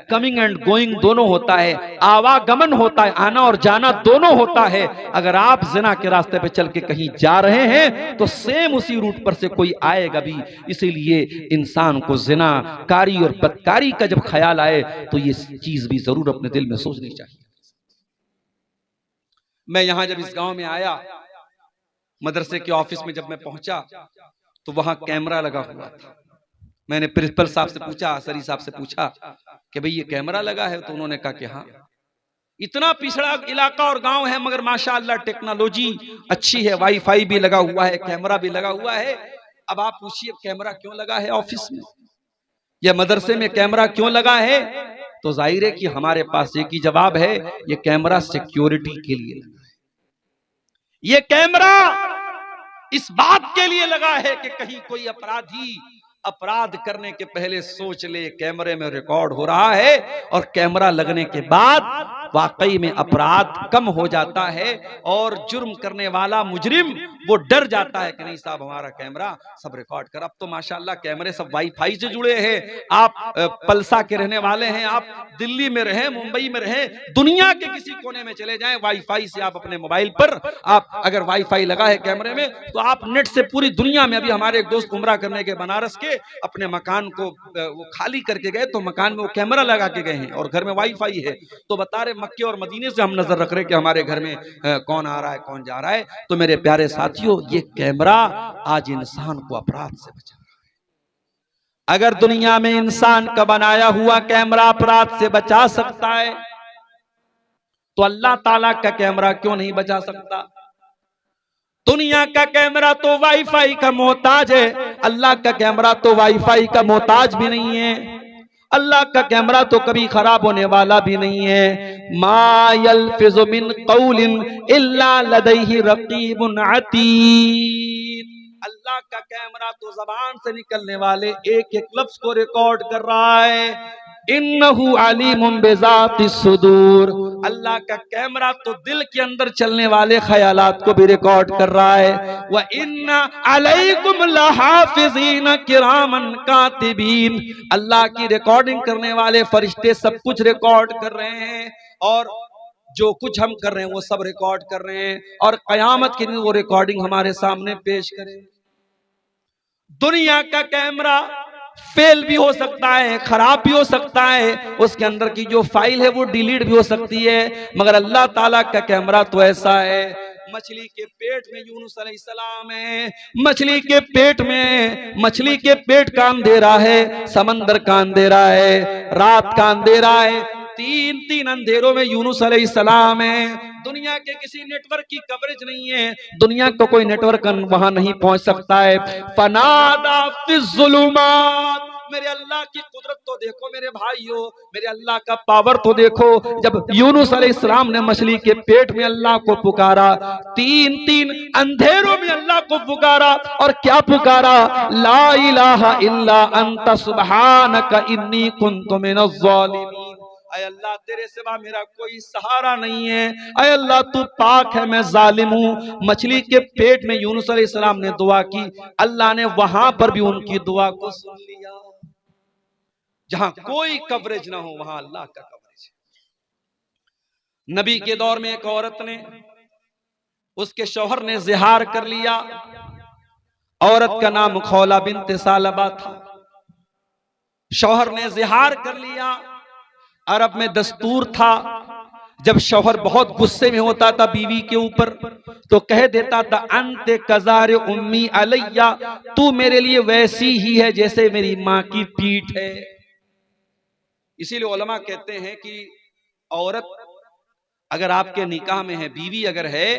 कमिंग एंड गोइंग दोनों होता है, आवागमन होता है, आना और जाना दोनों होता है। अगर आप ज़िना के रास्ते पे चल के कहीं जा रहे हैं तो सेम उसी रूट पर से कोई आएगा भी। इसीलिए इंसान को ज़िना कारी और बदकारी का जब ख्याल आए तो ये चीज भी जरूर अपने दिल में सोचनी चाहिए। मैं यहां जब इस गांव में आया, मदरसे के ऑफिस में जब मैं पहुंचा तो वहां कैमरा लगा हुआ था। मैंने प्रिंसिपल साहब से पूछा, सरी साहब से पूछा कि भाई ये कैमरा लगा है, तो उन्होंने कहा कि हाँ। इतना पिछड़ा इलाका और गांव है, मगर माशाअल्लाह टेक्नोलॉजी अच्छी है, वाईफाई भी लगा हुआ है, कैमरा भी लगा हुआ है। अब आप पूछिए कैमरा क्यों लगा है ऑफिस में या मदरसे में, कैमरा क्यों लगा है? तो जाहिर है कि हमारे पास एक ही जवाब है, ये कैमरा सिक्योरिटी के लिए लगा है। ये कैमरा इस बात के लिए लगा है कि कहीं कोई अपराधी अपराध करने के पहले सोच ले कैमरे में रिकॉर्ड हो रहा है, और कैमरा लगने के बाद वाकई में अपराध कम हो जाता है, और जुर्म करने वाला मुजरिम वो डर जाता है कि नहीं साहब हमारा कैमरा सब रिकॉर्ड कर। अब तो माशाल्लाह कैमरे सब वाईफाई से जुड़े हैं। आप पलसा के रहने वाले हैं, आप दिल्ली में रहे, मुंबई में रहे, दुनिया के किसी कोने में चले जाएं, वाईफाई से आप अपने मोबाइल पर, आप अगर वाईफाई लगा है कैमरे में, तो आप नेट से पूरी दुनिया में। अभी हमारे एक दोस्त उमरा करने के बनारस के, अपने मकान को वो खाली करके गए, तो मकान में वो कैमरा लगा के गए हैं और घर में वाईफाई है। तो बता रहे मक्के और मदीने से हम नजर रख रहे कि हमारे घर में कौन आ रहा है कौन जा रहा है। तो मेरे प्यारे साथियों, ये कैमरा आज इंसान को अपराध से बचा रहा है। अगर दुनिया में इंसान का बनाया हुआ कैमरा अपराध से बचा सकता है, तो अल्लाह ताला का कैमरा क्यों नहीं बचा सकता? दुनिया का कैमरा तो वाईफाई का मोहताज है, अल्लाह का कैमरा तो वाईफाई का मोहताज भी नहीं है। अल्लाह का कैमरा तो कभी खराब होने वाला भी नहीं है। मा यल्फिज़ु मिन क़ौलिन इल्ला लदैहि रक़ीबुन अतीद। अल्लाह का कैमरा तो जबान से निकलने वाले एक एक लफ्ज को रिकॉर्ड कर रहा है। इन्नहु अलीमुम बिज़ातिस सुदूर। अल्लाह का कैमरा तो दिल के अंदर चलने वाले ख्यालात को भी रिकॉर्ड कर रहा है। व इन्ना अलैकुम लहाफिज़ीन किरामन कातिबीन। अल्लाह की रिकॉर्डिंग करने वाले फरिश्ते सब कुछ रिकॉर्ड कर रहे हैं, और जो कुछ हम कर रहे हैं वो सब रिकॉर्ड कर रहे हैं, और कयामत के दिन वो रिकॉर्डिंग हमारे सामने पेश करें। दुनिया का कैमरा फेल भी हो सकता है, खराब भी हो सकता है, उसके अंदर की जो फाइल है वो डिलीट भी हो सकती है, मगर अल्लाह ताला का कैमरा तो ऐसा है। मछली के पेट में यूनुस अलैहिस्सलाम है, मछली के पेट में, मछली के पेट का अंधेरा है, समंदर का अंधेरा है, रात का अंधेरा है, तीन तीन अंधेरों में यूनुस अलैहिस्सलाम है। दुनिया के किसी नेटवर्क की कवरेज नहीं है, दुनिया को कोई नेटवर्क वहां नहीं पहुंच सकता है। फनादा फिज़्ज़ुलुमात। मेरे अल्लाह की कुदरत तो देखो मेरे भाइयों, मेरे अल्लाह का पावर तो देखो। जब यूनुस अलैहिस्सलाम ने मछली के पेट में अल्लाह को पुकारा, तीन तीन अंधेरों में अल्लाह को पुकारा, और क्या पुकारा? ला इलाहा इल्ला अंता सुब्हानका इन्नी कुन्तु मिनज़ ज़ालिमीन। अय अल्लाह तेरे सिवा मेरा कोई सहारा नहीं है, अय अल्लाह तू पाक है, मैं जालिम हूं। मछली के पेट में यूनुस अलैहिस्सलाम ने दुआ की, अल्लाह ने वहां पर भी उनकी दुआ को सुन लिया। जहां कोई कवरेज ना हो वहां अल्लाह का कवरेज है। नबी के दौर में एक औरत ने, उसके शौहर ने ज़िहार कर लिया। औरत का नाम खौला बिन्त सालबा था। शौहर ने ज़िहार कर लिया। अरब में दस्तूर था, जब शौहर बहुत गुस्से में होता था बीवी के ऊपर, तो कह देता था अंते कज़ार उम्मी अलैया, तू मेरे लिए वैसी ही है जैसे मेरी माँ की पीठ है। इसीलिए उलमा कहते हैं कि औरत अगर आपके निकाह में है, बीवी अगर है,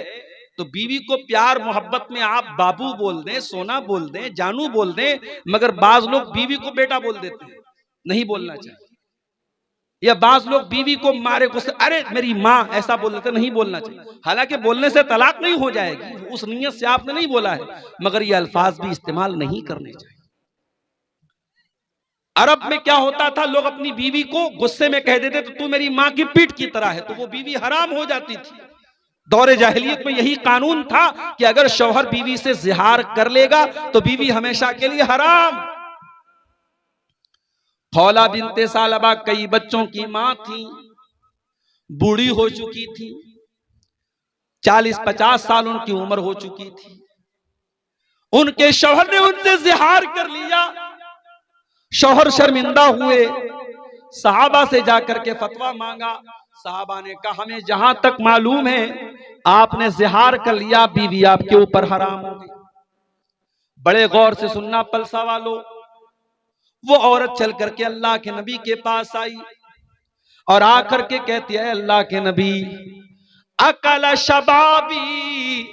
तो बीवी को प्यार मोहब्बत में आप बाबू बोल दें, सोना बोल दें, जानू बोल दें, मगर बाज लोग बीवी को बेटा बोल देते हैं, नहीं बोलना चाहिए। या बाज लोग बीवी को मारे गुस्से, अरे मेरी माँ, ऐसा बोल देते, नहीं बोलना चाहिए। हालांकि बोलने से तलाक नहीं हो जाएगी, उस नियत से आपने नहीं बोला है, मगर ये अल्फाज भी इस्तेमाल नहीं करने चाहिए। अरब में क्या होता था, लोग अपनी बीवी को गुस्से में कह देते तो तू मेरी माँ की पीठ की तरह है, तो वो बीवी हराम हो जाती थी। दौरे जाहिलियत में यही कानून था कि अगर शौहर बीवी से ज़िहार कर लेगा तो बीवी हमेशा के लिए हराम। खौला बिन्ते सालबा कई बच्चों की मां थी, बूढ़ी हो चुकी थी, 40-50 साल उनकी उम्र हो चुकी थी। उनके शौहर ने उनसे ज़िहार कर लिया। शौहर शर्मिंदा हुए, सहाबा से जाकर के फतवा मांगा। सहाबा ने कहा हमें जहां तक मालूम है आपने ज़िहार कर लिया, बीवी आपके ऊपर हराम हो गई। बड़े गौर से सुनना पलसा वालों, वो औरत चल करके अल्लाह के नबी के पास आई और आकर के कहती है, अल्लाह के नबी, अकला शबाबी,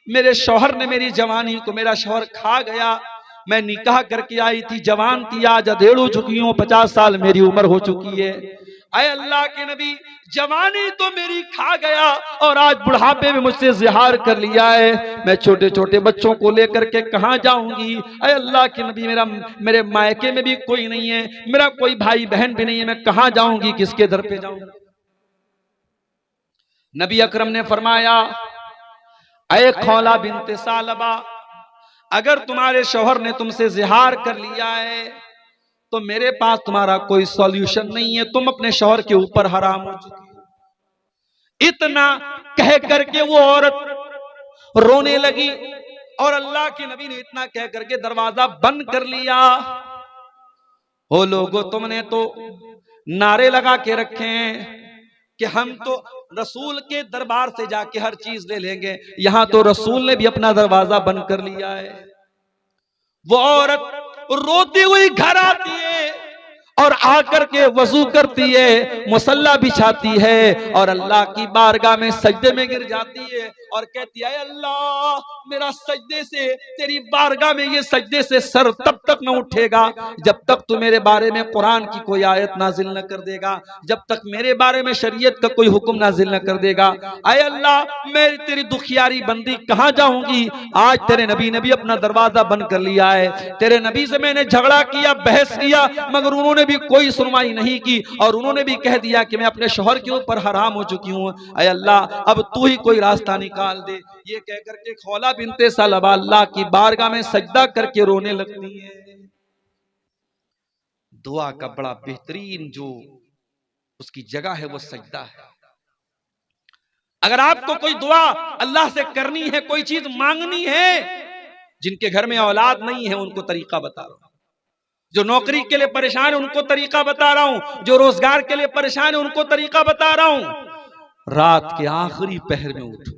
मेरे शौहर ने मेरी जवानी को, मेरा शौहर खा गया। मैं निकाह करके आई थी, जवान थी, आज अधेड़ हो चुकी हूँ, 50 साल मेरी उम्र हो चुकी है। अय अल्लाह के नबी, जवानी तो मेरी खा गया और आज बुढ़ापे में मुझसे जिहार कर लिया है। मैं छोटे छोटे बच्चों को लेकर के कहां जाऊंगी? अय अल्लाह के नबी, मेरे मायके में भी कोई नहीं है, मेरा कोई भाई बहन भी नहीं है, मैं कहां जाऊंगी, किसके दर पे जाऊंगी? नबी अकरम ने फरमाया, अय खौला बिनते सालबा, अगर तुम्हारे शौहर ने तुमसे जिहार कर लिया है तो मेरे पास तुम्हारा कोई सॉल्यूशन नहीं है, तुम अपने शौहर के ऊपर हराम हो चुकी हो। इतना कह करके वो औरत रोने लगी और अल्लाह के नबी ने इतना कह करके दरवाजा बंद कर लिया। हो लोगो, तुमने तो नारे लगा के रखे हैं कि हम तो रसूल के दरबार से जाके हर चीज ले लेंगे, यहां तो रसूल ने भी अपना दरवाजा बंद कर लिया है। वो औरत रोती हुई घर आती है और आकर के वजू करती है, मुसल्ला बिछाती है और अल्लाह की बारगाह में सजदे में गिर जाती है और कहती है, अल्लाह, मेरा सजदे से, तेरी बारगाह में ये सजदे से सर तब तक न उठेगा जब तक तू मेरे बारे में कुरान की कोई आयत नाजिल न कर देगा, जब तक मेरे बारे में शरीयत का कोई हुक्म नाजिल न कर देगा। आए अल्लाह, मैं तेरी दुखियारी बंदी कहां जाऊंगी? आज तेरे नबी ने भी अपना दरवाजा बंद कर लिया है, तेरे नबी से मैंने झगड़ा किया, बहस किया, मगर उन्होंने भी कोई सुनवाई नहीं की और उन्होंने भी कह दिया कि मैं अपने शौहर के ऊपर हराम हो चुकी हूं। अय अल्लाह, अब तू ही कोई रास्ता निकाल दे। ये कह करके खौला बिनते सलबा अल्लाह की बारगाह में सजदा करके रोने लगती है। दुआ का बड़ा बेहतरीन जो उसकी जगह है वो सजदा है। अगर आपको कोई दुआ अल्लाह से करनी है, कोई चीज मांगनी है, जिनके घर में औलाद नहीं है उनको तरीका बता रहा हूं, जो नौकरी के लिए परेशान है उनको तरीका बता रहा हूं, जो रोजगार के लिए परेशान है उनको तरीका बता रहा हूं। रात के आखिरी पहर में उठो,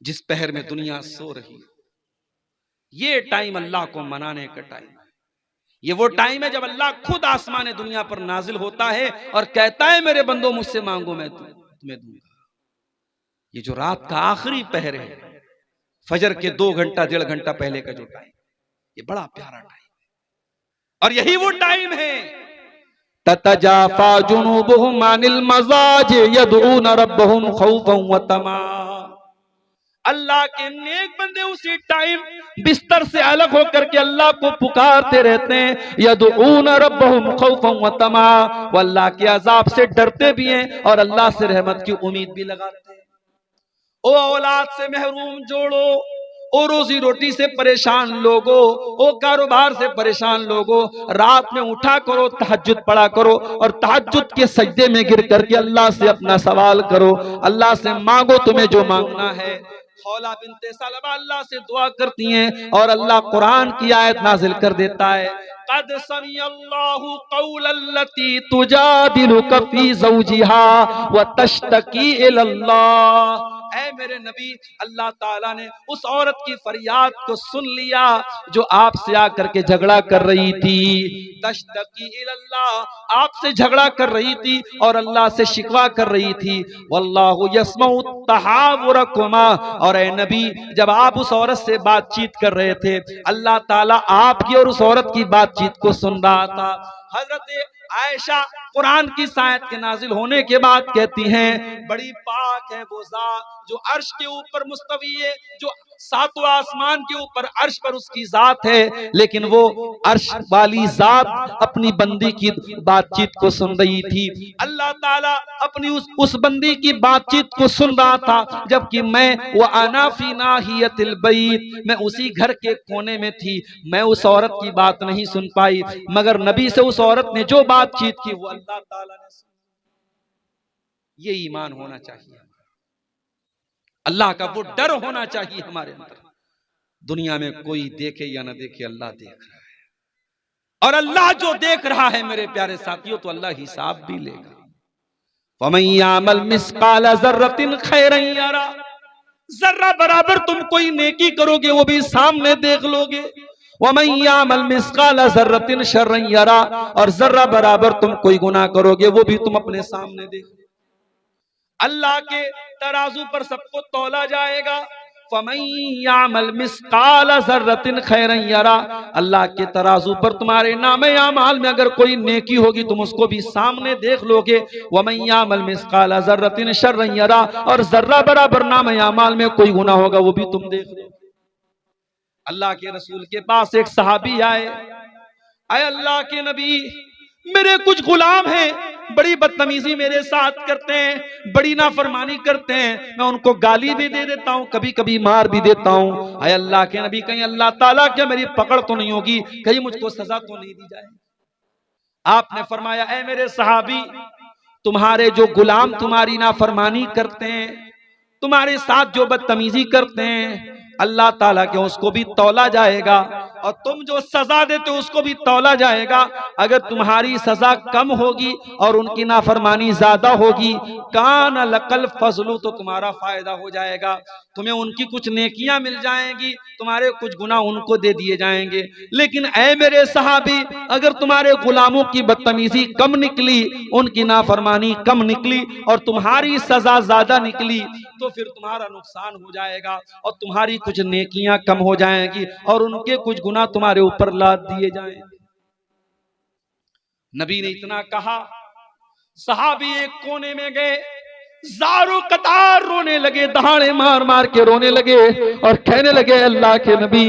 जिस पहर में दुनिया सो रही है, ये टाइम अल्लाह को मनाने का टाइम है। ये वो टाइम है जब अल्लाह खुद आसमान दुनिया पर नाजिल होता है और कहता है, मेरे बंदो मुझसे मांगो, मैं तुम्हें दूंगा। ये जो रात का आखिरी पहर है, फजर के 2 घंटा 1.5 घंटा पहले का जो टाइम, ये बड़ा प्यारा टाइम है और यही वो टाइम है। ततजाफा जुनूबुहुम अनिल मज़ाज यदऊन रब्बहुम खौफन व तमा। अल्लाह के नेक बंदे उसी टाइम बिस्तर से अलग होकर के अल्लाह को पुकारते रहते हैं, यदऊन रब्बहुम खौफन व तमा, वो अल्लाह के अजाब से डरते भी हैं और अल्लाह से रहमत की उम्मीद भी लगाते हैं। ओ औलाद से महरूम जोड़ो, ओ रोजी रोटी से परेशान लोगो, ओ कारोबार से परेशान लोगो, रात में उठा करो, तहज्जुद पढ़ा करो और तहज्जुद के सजदे में गिर करके अल्लाह से अपना सवाल करो, अल्लाह से मांगो तुम्हें जो मांगना है। खौला बिनते सलबा अल्लाह से दुआ करती हैं और अल्लाह कुरान की आयत नाजिल कर देता है, कद समिअल्लाहु कौलल्लती तुजादिलुका फी ज़ौजिहा व तश्तकी इलल्लाह। ऐ मेरे नबी, अल्लाह ताला ने उस औरत की फरियाद को सुन लिया जो आपसे आकर के झगड़ा कर रही थी। तश्तकी इलल्लाह, आपसे झगड़ा कर रही थी और अल्लाह से शिकवा कर रही थी। वल्लाहु यस्मउ तहावुरकुमा, और ऐ नबी, जब आप उस औरत से बातचीत कर रहे थे, अल्लाह ताला आपकी और उस औरत की बातचीत को सुन रहा था। हजरत आयशा कुरान की आयत के नाजिल होने के बाद कहती हैं, बड़ी पाक है वो ज़ात जो अर्श के ऊपर मुस्तवी है, जो 7वें आसमान के ऊपर अर्श पर उसकी जात है, लेकिन वो अर्श वाली जात अपनी बंदी की बातचीत को सुन रही थी। अल्लाह ताला अपनी उस बंदी की बातचीत को सुन रहा था, जबकि मैं वो आना फी नाहियतिल बैत, मैं उसी घर के कोने में थी, मैं उस औरत की बात नहीं सुन पाई, मगर नबी से उस औरत ने जो बातचीत की वो अल्लाह ताला ने सुनी। ये ईमान होना चाहिए, अल्लाह का वो डर होना चाहिए हमारे अंदर। दुनिया में कोई देखे या ना देखे, अल्लाह देख रहा है और अल्लाह जो देख रहा है मेरे प्यारे साथियों, तो अल्लाह हिसाब भी लेगा। फमन यामल मिस्काल ज़र्रतिन खैरन यरा, जर्रा बराबर तुम कोई नेकी करोगे वो भी सामने देख लोगे। वमन यामल मिस्काल ज़र्रतिन शर्रन यरा, और जर्रा बराबर तुम कोई गुनाह करोगे वो भी तुम अपने सामने देखो। अल्लाह के तराजू पर सबको तौला जाएगा। फमन यामल मिस्काल ज़र्रतिन खैरन यरा, अल्लाह के तराजू पर तुम्हारे नामे आमाल में अगर कोई नेकी होगी तुम उसको भी सामने देख लोगे। वमन यामल मिस्काल ज़र्रतिन शर्रन यरा, और जर्रा बराबर नामे आमाल में कोई गुनाह होगा वो भी तुम देख लो। अल्लाह के रसूल के पास एक सहाबी आए, आए अल्लाह के नबी, मेरे कुछ गुलाम हैं, बड़ी बदतमीजी मेरे साथ करते हैं, बड़ी नाफरमानी करते हैं, मैं उनको गाली भी दे देता हूं, कभी कभी मार भी देता हूं। आए अल्लाह के नबी, कहीं अल्लाह ताला क्या मेरी पकड़ तो नहीं होगी, कहीं मुझको सजा तो नहीं दी जाए। आपने फरमाया, ऐ मेरे सहाबी, तुम्हारे जो गुलाम तुम्हारी नाफरमानी करते हैं, तुम्हारे साथ जो बदतमीजी करते हैं, अल्लाह ताला के उसको भी तौला जाएगा, और तुम जो सजा देते हो उसको भी तौला जाएगा। अगर तुम्हारी सजा कम होगी और उनकी नाफरमानी ज्यादा होगी, कान लकल फजलु, तो तुम्हारा फायदा हो जाएगा, तुम्हें उनकी कुछ नेकियां मिल जाएंगी, तुम्हारे कुछ गुनाह उनको दे दिए जाएंगे। लेकिन ऐ मेरे सहाबी, अगर तुम्हारे गुलामों की बदतमीजी कम निकली, उनकी नाफरमानी कम निकली और तुम्हारी सजा ज्यादा निकली, तो फिर तुम्हारा नुकसान हो जाएगा और तुम्हारी कुछ नेकियां कम हो जाएंगी और उनके कुछ गुनाह तुम्हारे ऊपर लाद दिए जाएंगे। नबी ने इतना कहा, सहाबी एक कोने में गए, ज़ारो कतार रोने लगे, दहाड़े मार मार के रोने लगे और कहने लगे, अल्लाह के नबी,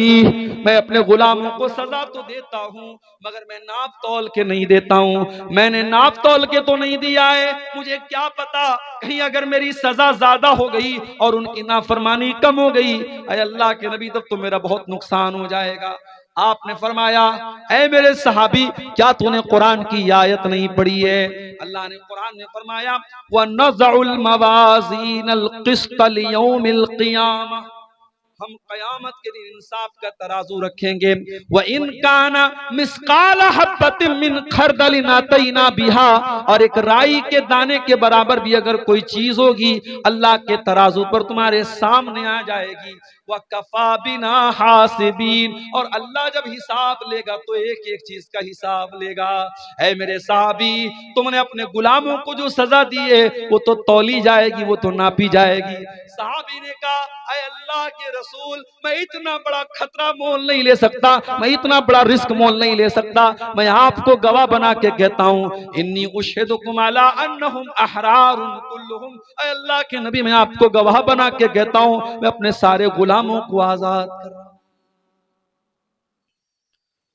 मैं अपने गुलामों को सजा तो देता हूं मगर मैं नाप तौल के नहीं देता हूं, मैंने नाप तौल के तो नहीं दिया है, मुझे क्या पता कहीं अगर मेरी सजा ज्यादा हो गई और उनकी नाफरमानी कम हो गई, अरे अल्लाह के नबी, तब तो मेरा बहुत नुकसान हो जाएगा। आपने फरमाया, ऐ मेरे सहाबी, क्या तूने कुरान की आयत नहीं पढ़ी है? अल्लाह ने कुरान में फरमाया, वनज़उल मवाज़ीनल क़िस्त लियौमिल क़ियामह, हम कयामत के दिन इंसाफ का तराजू रखेंगे। व इन काना मिस्काल हब्बतिन मिन खरदलिन अतैना बिहा, और एक राई के दाने के बराबर भी अगर कोई चीज होगी अल्लाह के तराजू पर तुम्हारे सामने आ जाएगी। व कफा बिना हासिबीन, और अल्लाह जब हिसाब लेगा तो एक एक चीज का हिसाब लेगा। ऐ मेरे साहबी, तुमने अपने गुलामों को जो सजा दी है वो तो तौली जाएगी, वो तो नापी जाएगी। साहबी ने कहा, ऐ अल्लाह के रसूल, मैं इतना बड़ा खतरा मोल नहीं ले सकता, मैं इतना बड़ा रिस्क मोल नहीं ले सकता, मैं आपको गवाह बना के कहता हूँ, इन्नी उशहिदुकुम अला अन्नहुम अहरारुन कुल्लुहुम, ऐ अल्लाह के नबी, मैं आपको गवाह बना के कहता हूँ, मैं अपने सारे गुलामों को आजाद कर रहा हूं।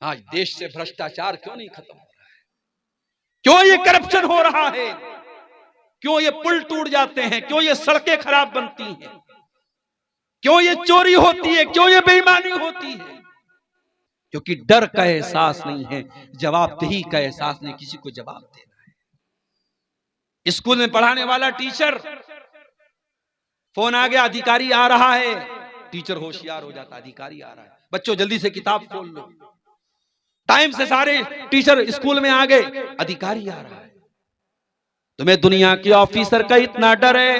आज देश से भ्रष्टाचार क्यों नहीं खत्म हो रहा है? क्यों ये करप्शन हो रहा है? क्यों ये पुल टूट जाते हैं? क्यों ये सड़कें खराब बनती हैं? क्यों ये चोरी होती है? क्यों ये बेईमानी होती है? क्योंकि डर का एहसास नहीं है, जवाबदेही का एहसास नहीं, किसी को जवाब देना है। स्कूल में पढ़ाने वाला टीचर, फोन आ गया, अधिकारी आ रहा है, टीचर होशियार हो जाता, अधिकारी आ रहा है, बच्चों जल्दी से किताब खोल लो। टाइम से सारे टीचर स्कूल में आ गए, अधिकारी आ रहा है। तुम्हें दुनिया के ऑफिसर का इतना डर है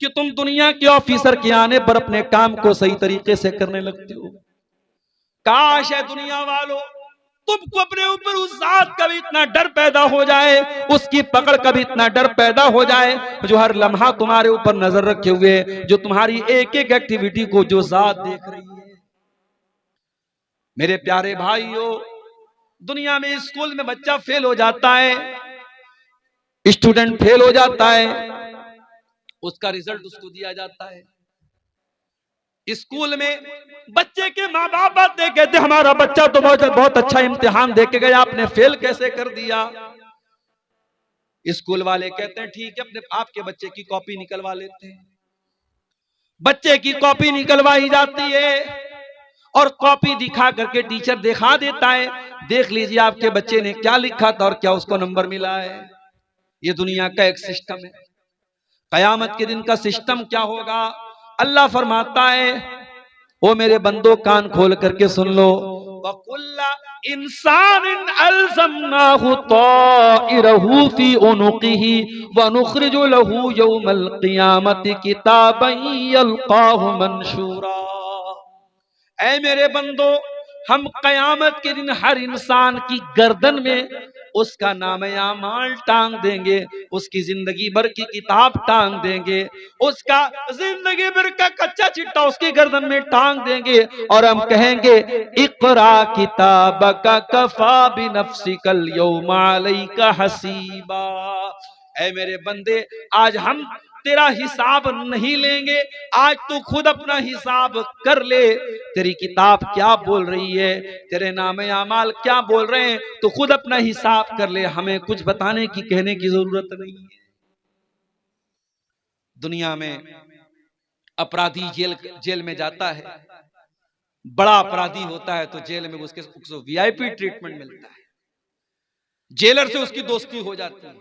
कि तुम दुनिया के ऑफिसर के आने पर अपने काम को सही तरीके से करने लगते हो। काश है दुनिया वालों, तुमको अपने ऊपर उस जात का भी इतना डर पैदा हो जाए, उसकी पकड़ का भी इतना डर पैदा हो जाए जो हर लम्हा तुम्हारे ऊपर नजर रखे हुए, जो तुम्हारी एक एक एक्टिविटी को जो जात देख रही है। मेरे प्यारे भाइयों, दुनिया में स्कूल में बच्चा फेल हो जाता है, स्टूडेंट फेल हो जाता है, उसका रिजल्ट उसको दिया जाता है। स्कूल में बच्चे के माँ बाप बात दे कहते, हमारा बच्चा तो बहुत अच्छा इम्तिहान दे के गया, आपने फेल कैसे कर दिया? स्कूल वाले कहते हैं, ठीक है, अपने आपके बच्चे की कॉपी निकलवा लेते हैं। बच्चे की कॉपी निकलवाई जाती है और कॉपी दिखा करके टीचर दिखा देता है, देख लीजिए आपके बच्चे ने क्या लिखा था और क्या उसको नंबर मिला है। ये दुनिया का एक सिस्टम है। कयामत के दिन का सिस्टम क्या होगा? अल्लाह फरमाता है, ओ मेरे बंदो कान खोल करके सुन लो, वकुल्ला इंसान अलज़मनाहु ताइरहु फी उनुक़िही व नुख़रिजु लहू यौमल क़ियामति किताबन यल्क़ाहु मंशूरा। ऐ मेरे बंदो, हम कयामत के दिन हर इंसान की गर्दन में उसका नाम-ए-आमाल टांग देंगे, उसकी जिंदगी भर की किताब टांग देंगे, उसका जिंदगी भर का कच्चा चिट्ठा उसकी गर्दन में टांग देंगे और हम कहेंगे इक़रा किताबका कफ़ा बिनफ़्सिकल यौमा अलैका हसीबा। ऐ मेरे बंदे, आज हम तेरा हिसाब नहीं लेंगे, आज तू खुद अपना हिसाब कर ले। तेरी किताब क्या बोल रही है, तेरे नाम-ए-आमाल क्या बोल रहे हैं, तो खुद अपना हिसाब कर ले। हमें कुछ बताने की, कहने की जरूरत नहीं है। दुनिया में अपराधी जेल में जाता है, बड़ा अपराधी होता है तो जेल में उसके वीआईपी ट्रीटमेंट मिलता है, जेलर से उसकी दोस्ती हो जाती है।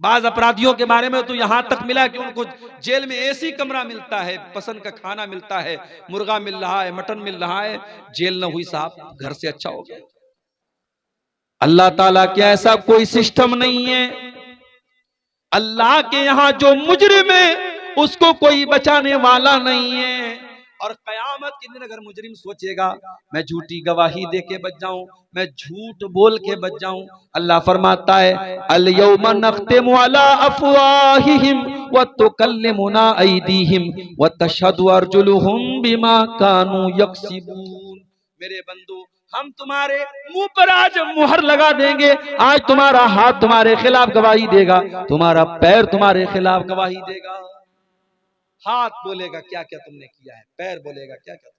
बाज अपराधियों के बारे में तो यहां तक मिला कि उनको जेल में एसी कमरा मिलता है, पसंद का खाना मिलता है, मुर्गा मिल रहा है, मटन मिल रहा है। जेल न हुई साहब, घर से अच्छा हो गया। अल्लाह ताला के ऐसा कोई सिस्टम नहीं है। अल्लाह के यहां जो मुजरिम है उसको कोई बचाने वाला नहीं है। और कयामत के दिन अगर मुजरिम सोचेगा मैं झूठी गवाही दे के बच जाऊं, मैं झूठ बोल के बच जाऊं, अल्लाह फरमाता है अल यौमा नख्तिमु अला अफवाहिहिम व तुकल्लिमुना अयदीहिम व तशहदु अर्जुलुहुम बिमा कानू यक्सिबून। मेरे बंदो, हम तुम्हारे मुंह पर आज मुहर लगा देंगे। आज तुम्हारा हाथ तुम्हारे खिलाफ गवाही देगा, तुम्हारा पैर तुम्हारे खिलाफ गवाही देगा। हाथ बोलेगा क्या क्या तुमने किया है, पैर बोलेगा क्या क्या।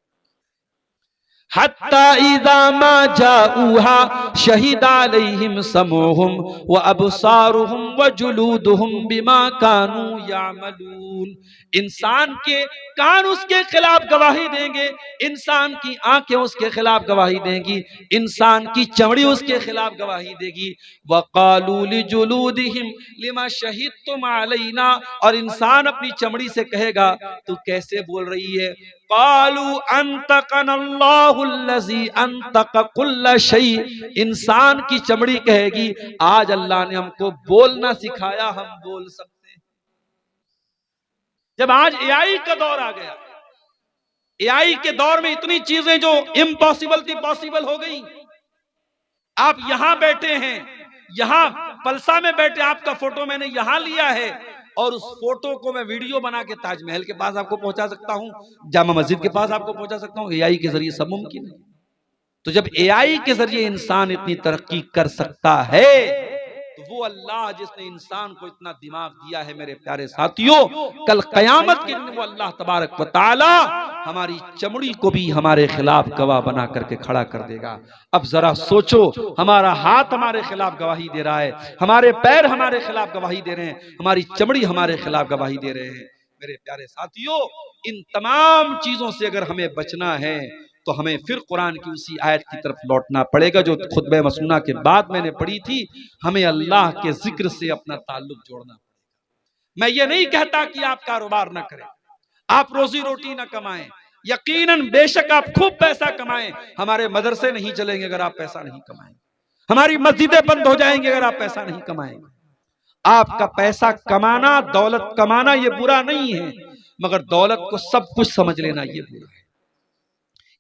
हत्ता इज़ा मा जाऊहा शहीदा अलैहिम समूहुम व अबसारुहुम व जुलूदुहुम बिमा कानू यामलून। इंसान के कान उसके खिलाफ गवाही देंगे, इंसान की आंखें उसके खिलाफ गवाही देंगी, इंसान की चमड़ी उसके खिलाफ गवाही देगी। वक़ालू लिजुलूदिहिम लिमा शहीदतुम अलैना, और इंसान अपनी चमड़ी से कहेगा तू कैसे बोल रही है। क़ालू अंतक़नल्लाहुल्लज़ी अंतक़ कुल्ल शै, इंसान की चमड़ी कहेगी आज अल्लाह ने हमको बोलना सिखाया, हम बोल सकते हैं। जब आज एआई का दौर आ गया, एआई के दौर में इतनी चीजें जो इम्पॉसिबल थी पॉसिबल हो गई। आप यहां बैठे हैं, यहां पलसा में बैठे, आपका फोटो मैंने यहां लिया है और उस फोटो को मैं वीडियो बना के ताजमहल के पास आपको पहुंचा सकता हूं, जामा मस्जिद के पास आपको पहुंचा सकता हूं। एआई के जरिए सब मुमकिन है। तो जब एआई के जरिए इंसान इतनी तरक्की कर सकता है तो वो अल्लाह जिसने इंसान को इतना दिमाग दिया है, मेरे प्यारे साथियों, कल कयामत के दिन वो अल्लाह तबारक व तआला हमारी चमड़ी को भी हमारे खिलाफ गवाह बना करके खड़ा कर देगा। अब जरा सोचो, हमारा हाथ हमारे खिलाफ गवाही दे रहा है, हमारे पैर हमारे खिलाफ गवाही दे रहे हैं, हमारी चमड़ी हमारे खिलाफ गवाही दे रहे हैं। मेरे प्यारे साथियों, इन तमाम चीजों से अगर हमें बचना है तो हमें फिर कुरान की उसी आयत की तरफ लौटना पड़ेगा जो खुतबे मसनूना के बाद मैंने पढ़ी थी। हमें अल्लाह के जिक्र से अपना ताल्लुक जोड़ना पड़ेगा। मैं ये नहीं कहता कि आप कारोबार ना करें, आप रोजी रोटी ना कमाएं, यकीनन बेशक आप खूब पैसा कमाएं, हमारे मदरसे नहीं चलेंगे अगर आप पैसा नहीं कमाएंगे, हमारी मस्जिदें बंद हो जाएंगी अगर आप पैसा नहीं कमाएंगे। आपका पैसा कमाना, दौलत कमाना ये बुरा नहीं है, मगर दौलत को सब कुछ समझ लेना ये बुरा है।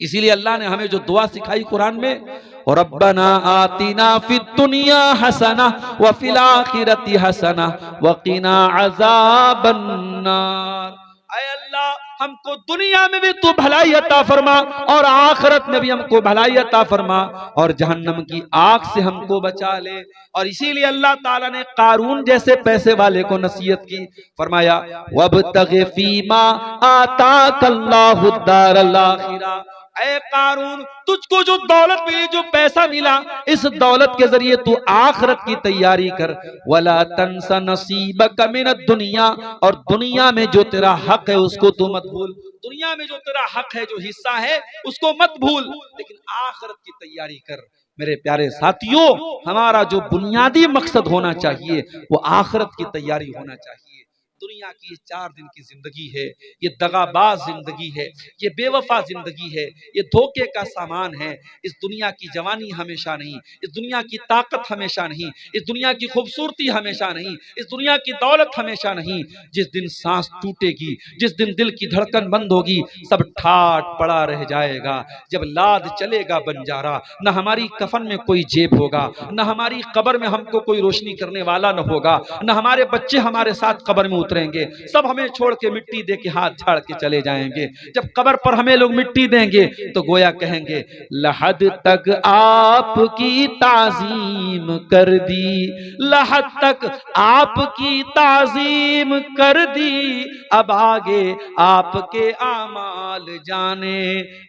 इसीलिए अल्लाह ने हमें जो दुआ सिखाई कुरान में, रब्बना आतिना फिद दुनिया हसना व फिल आखिरति हसना व क़िना अज़ाबन नार। ऐ अल्लाह, हमको दुनिया में भी तू भलाई अता फरमा और आखिरत में भी हमको भलाई अता फरमा और जहन्नम की आग से हमको बचा ले। और इसीलिए अल्लाह ताला ने कारून जैसे पैसे वाले को नसीहत की, फरमाया वब्तग़ि फ़ीमा आताकल्लाहु दारल आखिरा। ऐ कारून, तुझको जो दौलत मिली, जो पैसा मिला, इस दौलत के जरिए तू आखिरत की तैयारी कर। वला तंसा नसीबक मिनद दुनिया, और दुनिया में जो तेरा हक है उसको तू मत भूल। दुनिया में जो तेरा हक है, जो हिस्सा है, उसको मत भूल, लेकिन आखिरत की तैयारी कर। मेरे प्यारे साथियों, हमारा जो बुनियादी मकसद होना चाहिए वो आखिरत की तैयारी होना चाहिए। दुनिया की ये 4 दिन की जिंदगी है, ये दगाबाज जिंदगी है, ये बेवफा जिंदगी है, ये धोखे का सामान है। इस दुनिया की जवानी हमेशा नहीं, इस दुनिया की ताकत हमेशा नहीं, इस दुनिया की खूबसूरती हमेशा नहीं, इस दुनिया की दौलत हमेशा नहीं। जिस दिन सांस टूटेगी, जिस दिन दिल की धड़कन बंद होगी, सब ठाट पड़ा रह जाएगा। जब लाद चलेगा बंजारा, न हमारी कफन में कोई जेब होगा, न हमारी कब्र में हमको कोई रोशनी करने वाला न होगा, न हमारे बच्चे हमारे साथ कब्र में उतरेंगे। सब हमें छोड़ के मिट्टी दे के हाथ झाड़ के चले जाएंगे। जब कब्र पर हमें लोग मिट्टी देंगे तो गोया कहेंगे, लहद तक आपकी ताजीम कर दी, लहद तक आपकी ताजीम कर दी, अब आगे आपके आमाल जाने।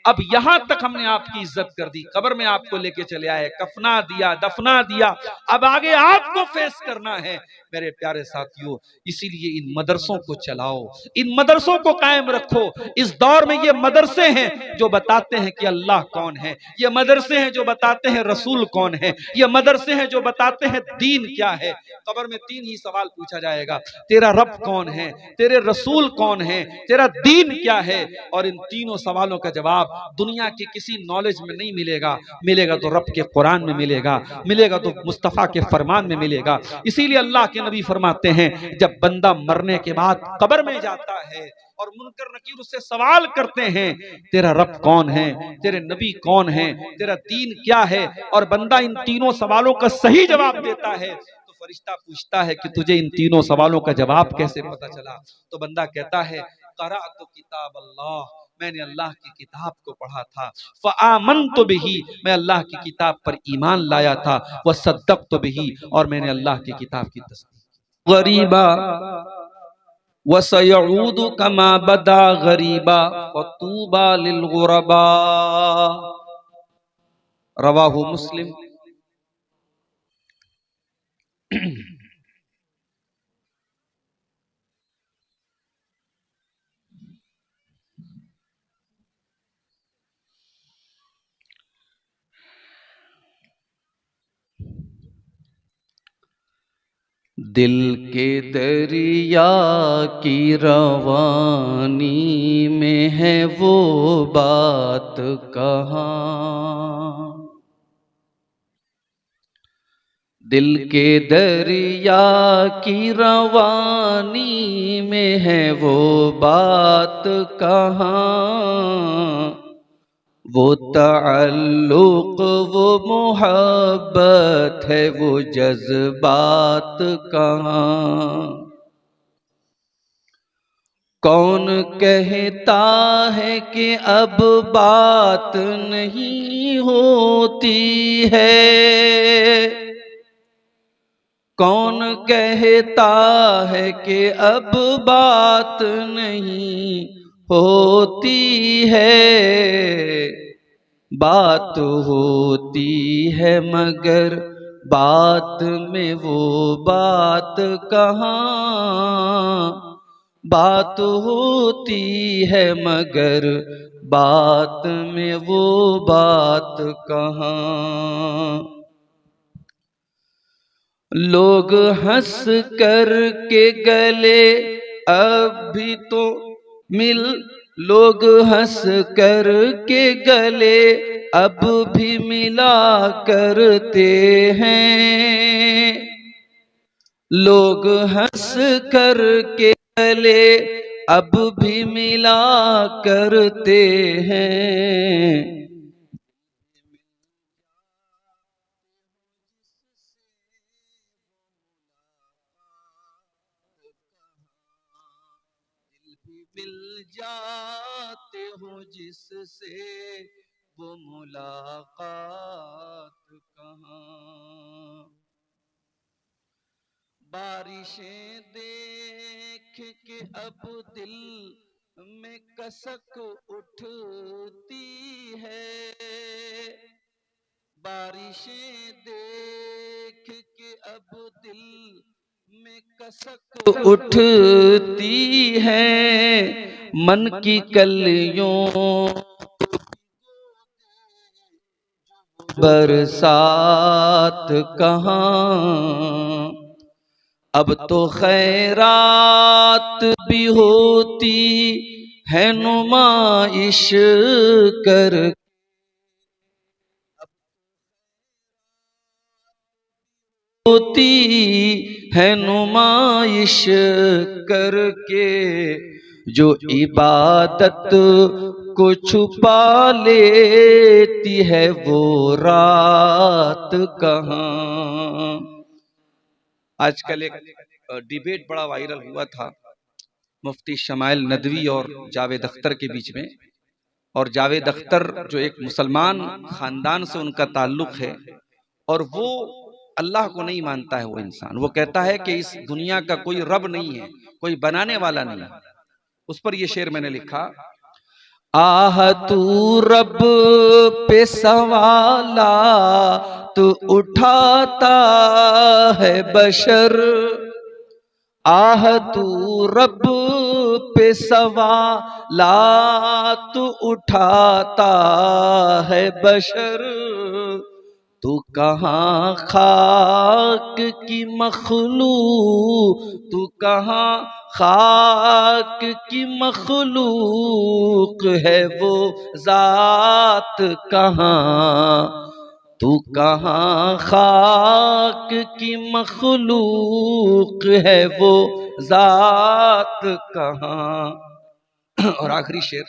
अब यहां तक हमने आपकी इज्जत कर दी, कब्र में आपको लेके चले आए, कफना दिया, दफना दिया, अब आगे आपको फेस करना है। मेरे प्यारे साथियों, इसीलिए इन मदरसों को चलाओ, इन मदरसों को कायम रखो। इस दौर में ये मदरसे हैं जो बताते हैं कि अल्लाह कौन है, ये मदरसे हैं जो बताते हैं रसूल कौन है, ये मदरसे हैं जो बताते हैं दीन क्या है। कब्र में 3 ही सवाल पूछा जाएगा, तेरा रब कौन है, तेरे रसूल कौन है, तेरा दीन क्या है। और इन तीनों सवालों का जवाब दुनिया के किसी नॉलेज में नहीं मिलेगा, मिलेगा तो रब के कुरान में मिलेगा, मिलेगा तो मुस्तफा के फरमान में मिलेगा। इसीलिए अल्लाह के नबी फरमाते हैं, जब बंदा मरने के बाद कब्र में जाता है और मुनकर नकीर उससे सवाल करते हैं, तेरा रब कौन है, तेरे नबी कौन है, तेरा दीन क्या है, और बंदा इन तीनों सवालों का सही जवाब देता है, तो फरिश्ता पूछता है कि तुझे इन तीनों सवालों का जवाब कैसे पता चला। तो बंदा कहता है, क़राअतु किताब अल्लाह, मैंने अल्लाह की किताब को पढ़ा था, फ़आमनतु बिही, मैं अल्लाह की किताब पर ईमान लाया था, वसद्दक़तु बिही, और मैंने अल्लाह की किताब की तस्दीक की। गरीबा वसयऊदु कमा बदा गरीबा फतूबा लिल गुरबा, रवाहु मुस्लिम। दिल के दरिया की रवानी में है वो बात कहाँ, दिल के दरिया की रवानी में है वो बात कहाँ, वो ताल्लुक वो मोहब्बत है वो जज्बात कहाँ। कौन कहता है कि अब बात नहीं होती है, कौन कहता है कि अब बात नहीं होती है। बात होती है मगर बात में वो बात कहाँ, बात होती है मगर बात में वो बात कहाँ। लोग हंस कर के गले अब भी तो मिल, लोग हंस कर के गले अब भी मिला करते हैं, लोग हंस कर के गले अब भी मिला करते हैं। मिल जाते हो जिससे वो मुलाकात कहाँ। बारिशें देख के अब दिल में कसक उठती है, बारिशें देख के अब दिल में कसक उठती है। मन की कलियों बरसात कहाँ, अब तो खैरात भी होती है नुमाइश कर, होती है नुमाइश करके, जो इबादत को छुपा लेती है वो रात कहाँ। आजकल एक डिबेट बड़ा वायरल हुआ था मुफ्ती शमाइल नदवी और जावेद अख्तर के बीच में। और जावेद अख्तर जो एक मुसलमान खानदान से उनका ताल्लुक है और वो अल्लाह को नहीं मानता है। वो इंसान वो कहता है कि इस दुनिया का कोई रब नहीं है, कोई बनाने वाला नहीं है। उस पर ये शेर मैंने लिखा, आह तू रब पे सवाला तो उठाता है बशर, आह तू रब पे सवाला तो उठाता है बशर, तू कहाँ खाक की मखलूक, तू कहाँ खाक की मखलूक है वो जात कहाँ, तू कहाँ खाक की मखलूक है वो जात कहाँ। और आखिरी शेर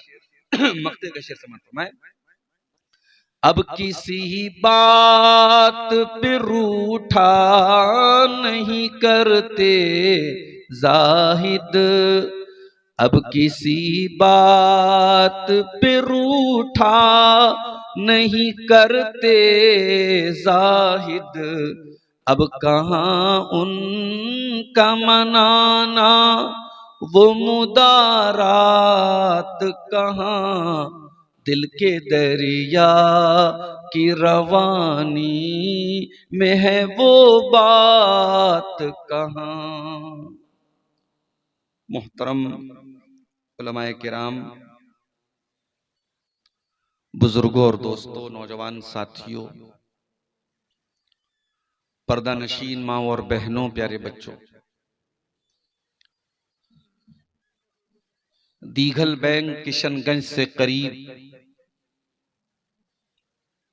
मक्ते का शेर समझ फरमाए, अब किसी बात पे रूठा नहीं करते जाहिद, अब किसी बात पे रूठा नहीं करते जाहिद, अब कहाँ उनका मनाना वो मुदारात कहाँ, दिल के दरिया की रवानी में है वो बात कहाँ। मोहतरम उलमाए किराम, बुजुर्गों और दोस्तों, नौजवान साथियों, पर्दा नशीन माँ और बहनों, प्यारे बच्चों, दीघल बैंक किशनगंज से करीब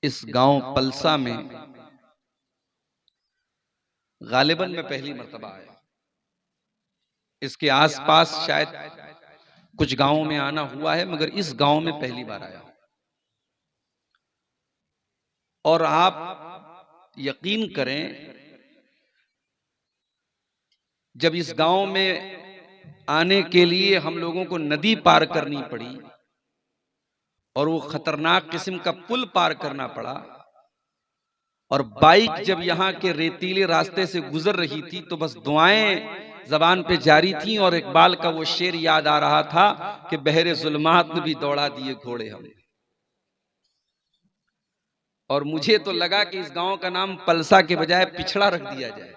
इस गांव पलसा में गालिबन में पहली मर्तबा आया। इसके आसपास शायद कुछ गांवों में आना हुआ है, मगर इस गांव में पहली बार आया। और आप यकीन करें, जब इस गांव में आने के लिए हम लोगों को नदी पार करनी पड़ी और वो खतरनाक किस्म का पुल पार करना पड़ा, और बाइक जब यहाँ के रेतीले रास्ते से गुजर रही थी तो बस दुआएं जबान पे जारी थी। और इकबाल का वो शेर याद आ रहा था कि बहरे जुल्मात में भी दौड़ा दिए घोड़े हमने। और मुझे तो लगा कि इस गांव का नाम पलसा के बजाय पिछड़ा रख दिया जाए।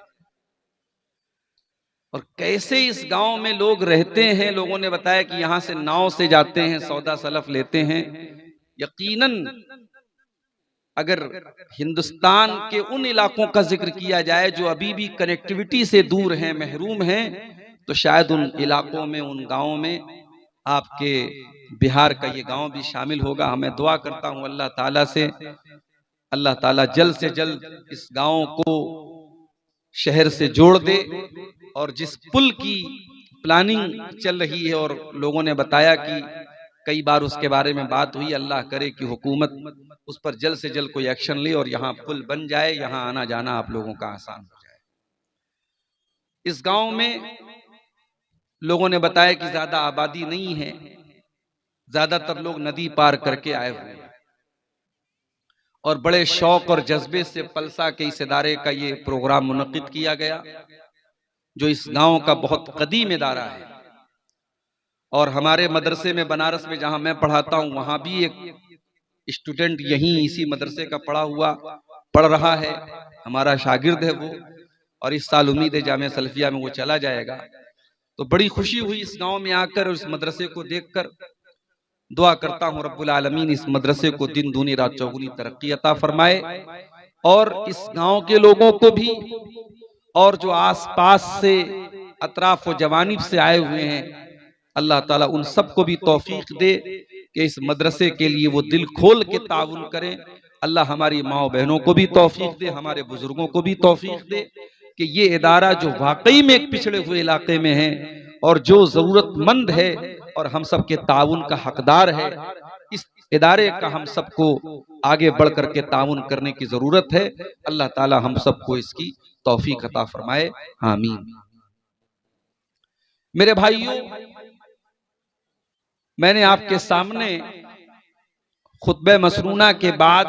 और कैसे इस गांव में लोग रहते हैं, लोगों ने बताया कि यहां से नाव से जाते हैं, सौदा सलफ लेते हैं। यकीनन अगर हिंदुस्तान के उन इलाकों का जिक्र किया जाए जो अभी भी कनेक्टिविटी से दूर हैं, महरूम हैं, तो शायद उन इलाकों में, उन गांवों में आपके बिहार का ये गांव भी शामिल होगा। मैं दुआ करता हूं अल्लाह ताला से, अल्लाह ताला जल्द से जल्द इस गांव को शहर से जोड़ दे। और जिस पुल की प्लानिंग चल रही है और लोगों ने बताया कि कई बार उसके बारे में बात हुई, अल्लाह करे कि हुकूमत उस पर जल्द से जल्द कोई एक्शन ले और यहाँ पुल बन जाए, यहाँ आना जाना आप लोगों का आसान हो जाए। इस गांव में लोगों ने बताया कि ज्यादा आबादी नहीं है, ज्यादातर लोग नदी पार करके आए हुए हैं। और बड़े शौक और जज्बे से पलसा के इस इदारे का ये प्रोग्राम मुनक्किद किया गया, जो इस गांव का बहुत कदीम इदारा है। और हमारे मदरसे में, बनारस में जहां मैं पढ़ाता हूं, वहां भी एक स्टूडेंट यहीं इसी मदरसे का पढ़ रहा है, हमारा शागिर्द है वो। और इस साल उम्मीद है जामिया सलफिया में वो चला जाएगा। तो बड़ी खुशी हुई इस गांव में आकर और इस मदरसे को देखकर। दुआ करता हूं रब्बुल आलमीन इस मदरसे को दिन दूनी रात चौगुनी तरक्की अता फरमाए, और इस गांव के लोगों को भी और जो आसपास से अतराफ व जवानीब से आए हुए हैं, अल्लाह ताला उन सबको भी तौफीक दे कि इस मदरसे के लिए वो दिल खोल के ताउन करें। अल्लाह हमारी माओ बहनों को भी तौफीक दे, हमारे बुजुर्गों को भी तौफीक दे कि ये इदारा जो वाकई में एक पिछड़े हुए इलाके में है और जो जरूरतमंद है और हम सब के ताउन का हकदार है, इस इदारे का हम सबको आगे बढ़ करके ताउन करने की जरूरत है। अल्लाह ताला हम सबको इसकी तौफीक अता फरमाए, आमीन। मेरे भाइयों, मैंने आपके सामने खुतबे मसनूना के बाद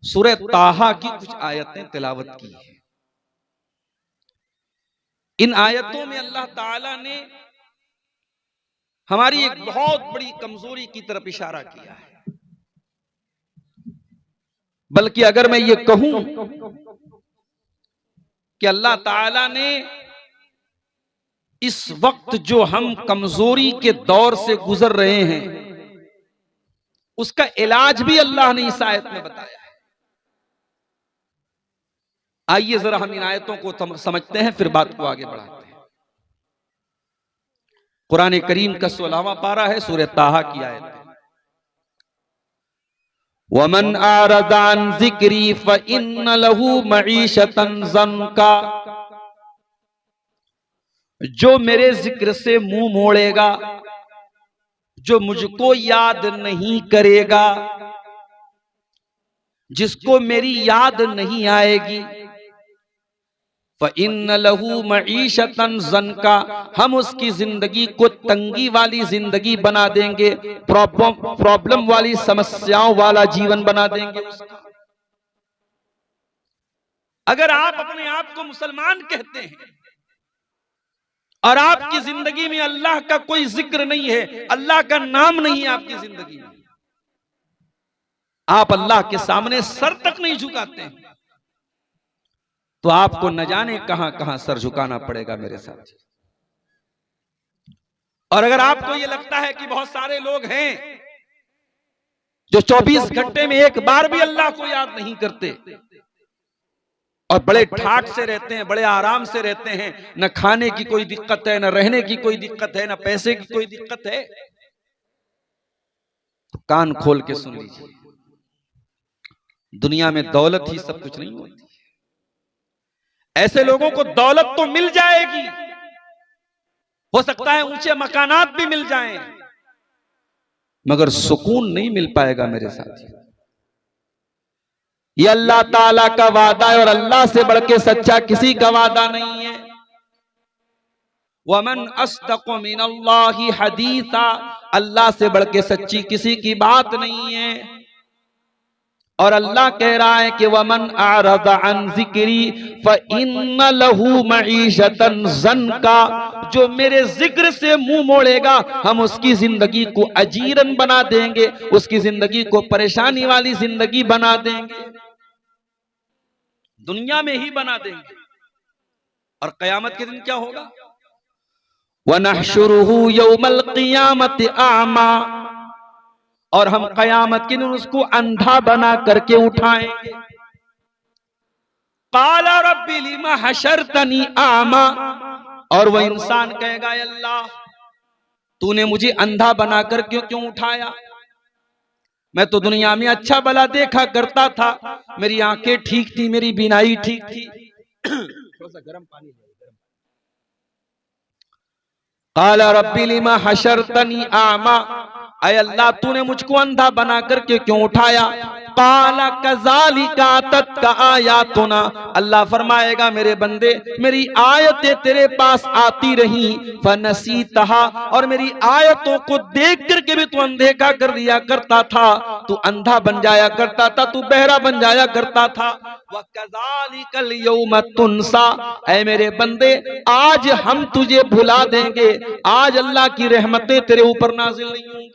सूरह ताहा की कुछ आयतें तिलावत की है। इन आयतों में अल्लाह ताला ने हमारी एक बहुत बड़ी कमजोरी की तरफ इशारा किया है। बल्कि अगर मैं ये कहूं कि अल्लाह ताला ने इस वक्त जो हम कमजोरी के दौर से गुजर रहे हैं, उसका इलाज भी अल्लाह ने इस आयत में बताया है। आइए जरा हम इन आयतों को समझते हैं, फिर बात को आगे बढ़ाते हैं। कुरान करीम का 16वां पारा है, सूरह ताहा की आयत है। वमन आरदा अन ज़िक्री फ़इन्न लहू मईशतन ज़न्का, जो मेरे जिक्र से मुंह मोड़ेगा, जो मुझको याद नहीं करेगा, जिसको मेरी याद नहीं आएगी, फ़इन्न लहू मईशतन ज़न्का, हम उसकी जिंदगी को तंगी वाली जिंदगी बना देंगे, प्रॉब्लम वाली समस्याओं वाला जीवन बना देंगे उसका। अगर आप अपने आप को मुसलमान कहते हैं और आपकी जिंदगी में अल्लाह का कोई जिक्र नहीं है, अल्लाह का नाम नहीं है आपकी जिंदगी में, आप अल्लाह के सामने सर तक नहीं झुकाते हैं, तो आपको न जाने कहां कहां सर झुकाना पड़ेगा मेरे साथ। और अगर आपको यह लगता है कि बहुत सारे लोग हैं जो 24 घंटे में एक बार भी अल्लाह को याद नहीं करते और बड़े ठाठ से रहते हैं, बड़े आराम से रहते हैं, न खाने की कोई दिक्कत है, न रहने की कोई दिक्कत है, न पैसे की कोई दिक्कत है, तो कान खोल के सुन लीजिए, दुनिया में दौलत ही सब कुछ नहीं होती। ऐसे लोगों को दौलत तो मिल जाएगी, हो सकता है ऊंचे मकानात भी मिल जाएं, मगर सुकून नहीं मिल पाएगा मेरे साथी। ये अल्लाह ताला का वादा है और अल्लाह से बढ़ के सच्चा किसी का वादा नहीं है। वमन अस्दक़ु मिनल्लाहि हदीसा, अल्लाह से बढ़ के सच्ची किसी की बात नहीं है। और अल्लाह कह रहा है कि वमन आरदा अन ज़िक्री फ़इन्न लहू मईशतन ज़न्का, जो मेरे जिक्र से मुंह मोड़ेगा, हम उसकी जिंदगी को अजीरन बना देंगे, उसकी जिंदगी को परेशानी वाली जिंदगी बना देंगे, दुनिया में ही बना देंगे। और कयामत के दिन क्या होगा? वनहशुरुहु यौमल क़ियामति आमा, और हम कयामत के दिन उसको अंधा बना करके उठाएंगे। क़ाला रब्बी लिमा हशरतनी आमा, और वह इंसान कहेगा अल्लाह तूने मुझे अंधा बनाकर क्यों उठाया? मैं तो दुनिया में अच्छा भला देखा करता था, मेरी आंखें ठीक थी, मेरी बीनाई ठीक थी। थोड़ा सा गर्म पानी। क़ाला रब्बी लिमा हशरतनी आमा, ऐ अल्लाह तूने मुझको अंधा बना करके क्यों उठाया? क़ाला कज़ालिका अततका आयातुना, अल्लाह फरमाएगा मेरे बंदे मेरी आयतें तेरे पास आती रही, फनसीतहा, और मेरी आयतों को देख करके भी तू अनदेखा कर दिया करता था, तू अंधा बन जाया करता था, तू बहरा बन जाया करता था। वकज़ालिकल यौम तुनसा, ऐ मेरे बंदे आज हम तुझे भुला देंगे, आज अल्लाह की रहमतें तेरे ऊपर नाज़िल नहीं होंगी।